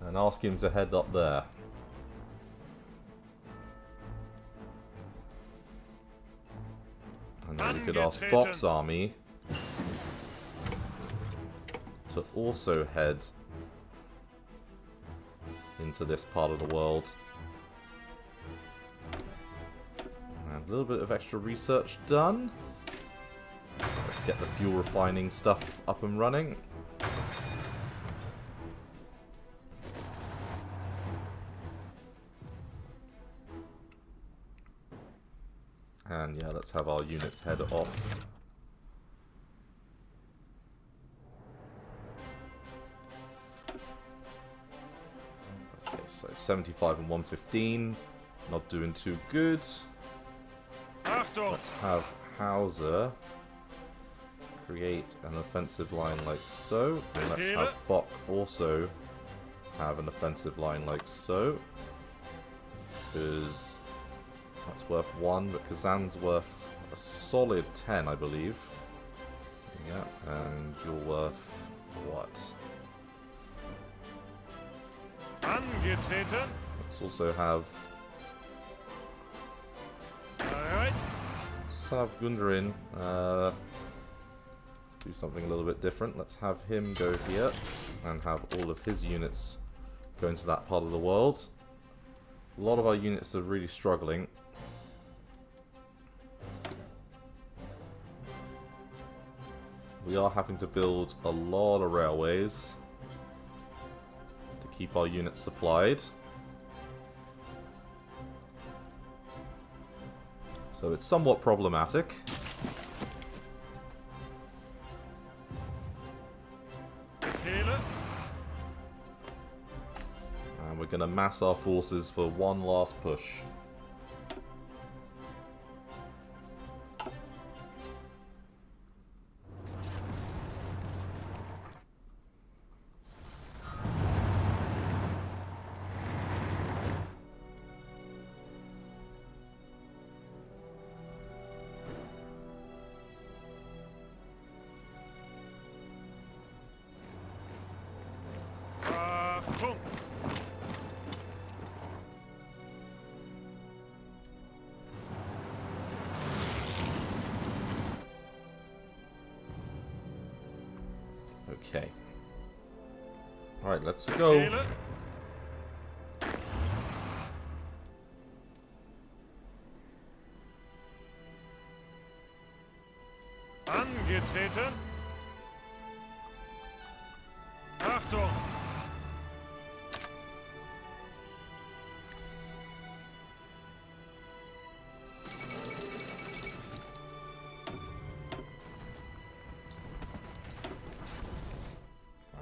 Speaker 1: and ask him to head up there. And then we could ask Bock's army to also head into this part of the world. a little bit of extra research done. Let's get the fuel refining stuff up and running. And yeah, let's have our units head off. Okay, so 75 and 115. Not doing too good.
Speaker 2: Achtung!
Speaker 1: Let's have Hauser create an offensive line like so. And let's have Bock also have an offensive line like so. Because that's worth 1, but Kazan's worth a solid 10, I believe. Yeah, and you're worth what?
Speaker 2: Angetreten!
Speaker 1: Let's also have Gundrin do something a little bit different. Let's have him go here and have all of his units go into that part of the world. A lot of our units are really struggling. We are having to build a lot of railways to keep our units supplied. So it's somewhat problematic. And we're going to mass our forces for one last push. Okay. Alright, let's go.
Speaker 2: Angetreten. Achtung.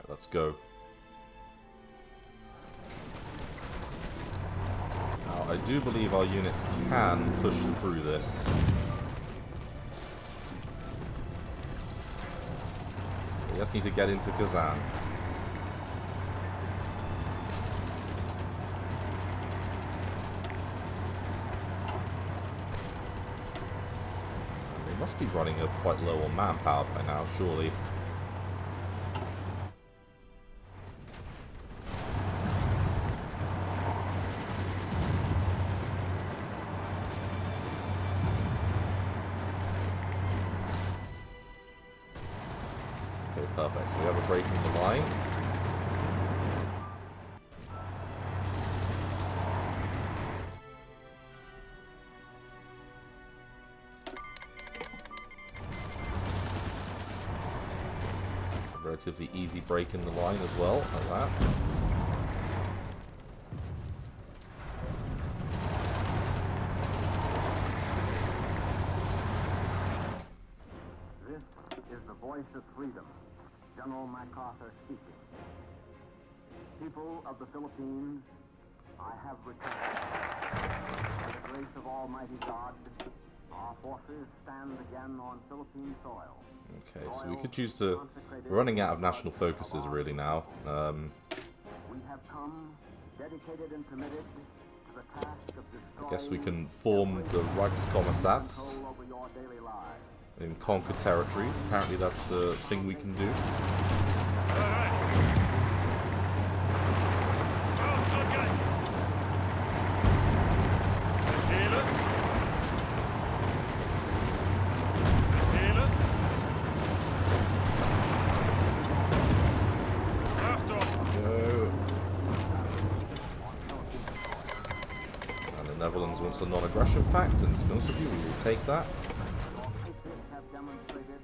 Speaker 1: Let's go. Now, I do believe our units can push through this. We just need to get into Kazan. They must be running quite low on manpower by now, surely. Perfect, so we have a break in the line. A relatively easy break in the line as well, like that.
Speaker 3: This is the voice of freedom. General MacArthur speaking. People of the Philippines, I have returned. By the grace of Almighty God, our forces stand again on Philippine soil.
Speaker 1: Okay, so we could choose to... We're running out of national focuses really now.
Speaker 3: We have come dedicated and committed to the task of destroying.
Speaker 1: I guess we can form the Reichskommissats
Speaker 3: over your daily lives.
Speaker 1: in conquered territories. Apparently that's a thing we can do. Netherlands wants a non-aggression pact, and to be honest with you, we will take that.
Speaker 3: Your patriots have demonstrated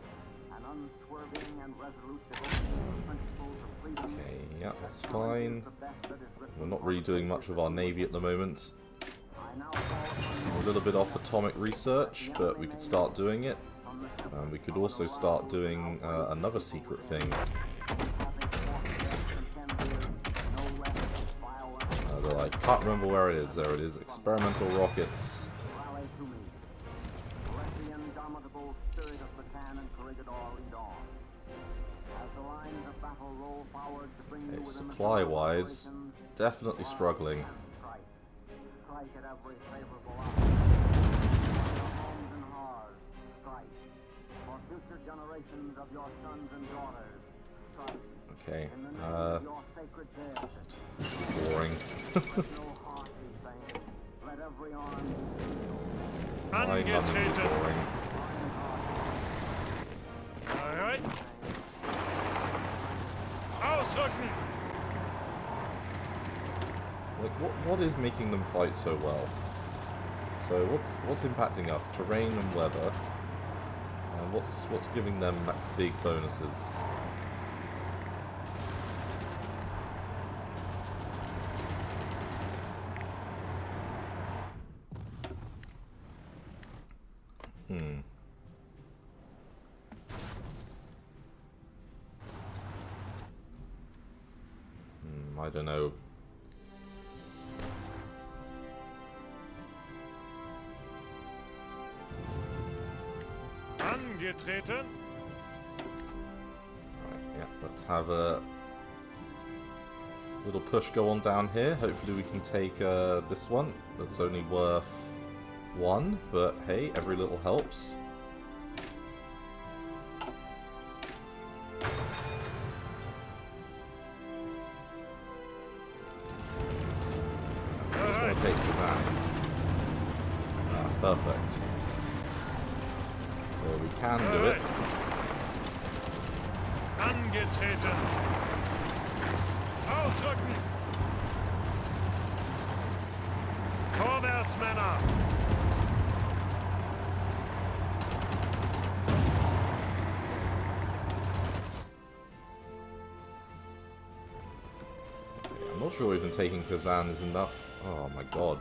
Speaker 3: an unswerving and resolute devotion to the principles of freedom.
Speaker 1: Okay, yeah, that's fine.
Speaker 3: The best that is written.
Speaker 1: We're not really doing much with our navy at the moment.
Speaker 3: I now call upon
Speaker 1: We're a little bit off atomic research, but we could start doing it.
Speaker 3: from the temple
Speaker 1: We could also start doing another secret thing. I can't remember where it is. There it is. Experimental rockets.
Speaker 3: Rally to me. Let the indomitable spirit of the Khan and Corregidor lead on. As the lines of battle roll forward to bring you
Speaker 1: Okay,
Speaker 3: within the
Speaker 1: supply-wise,
Speaker 3: operations,
Speaker 1: definitely struggling.
Speaker 3: strike. Strike at every favorable hour. Your homes and hearths, strike. For future generations of your sons and daughters, strike.
Speaker 1: Okay,
Speaker 3: In the name of your sacred dead.
Speaker 1: boring.
Speaker 3: Let no heart be faint. Let every arm be
Speaker 2: Angetreten!
Speaker 1: Boring.
Speaker 2: Bereit? Ausrücken!
Speaker 1: Like, what is making them fight so well? So what's impacting us? Terrain and weather. And what's giving them big bonuses? I don't know.
Speaker 2: Angetreten!
Speaker 1: Right, yeah, let's have a little push go on down here. Hopefully we can take this one. That's only worth 1, but hey, every little helps. I just want to take Kazan. Ah, perfect. So we can do it.
Speaker 2: Angetreten! Ausrücken! Vorwärts, Männer!
Speaker 1: I'm not sure even taking Kazan is enough. Oh my god.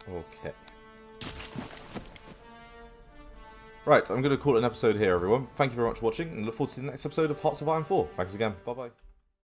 Speaker 1: Okay. Right, I'm going to call it an episode here, everyone. Thank you very much for watching, and look forward to the next episode of Hearts of Iron 4. Thanks again. Bye-bye.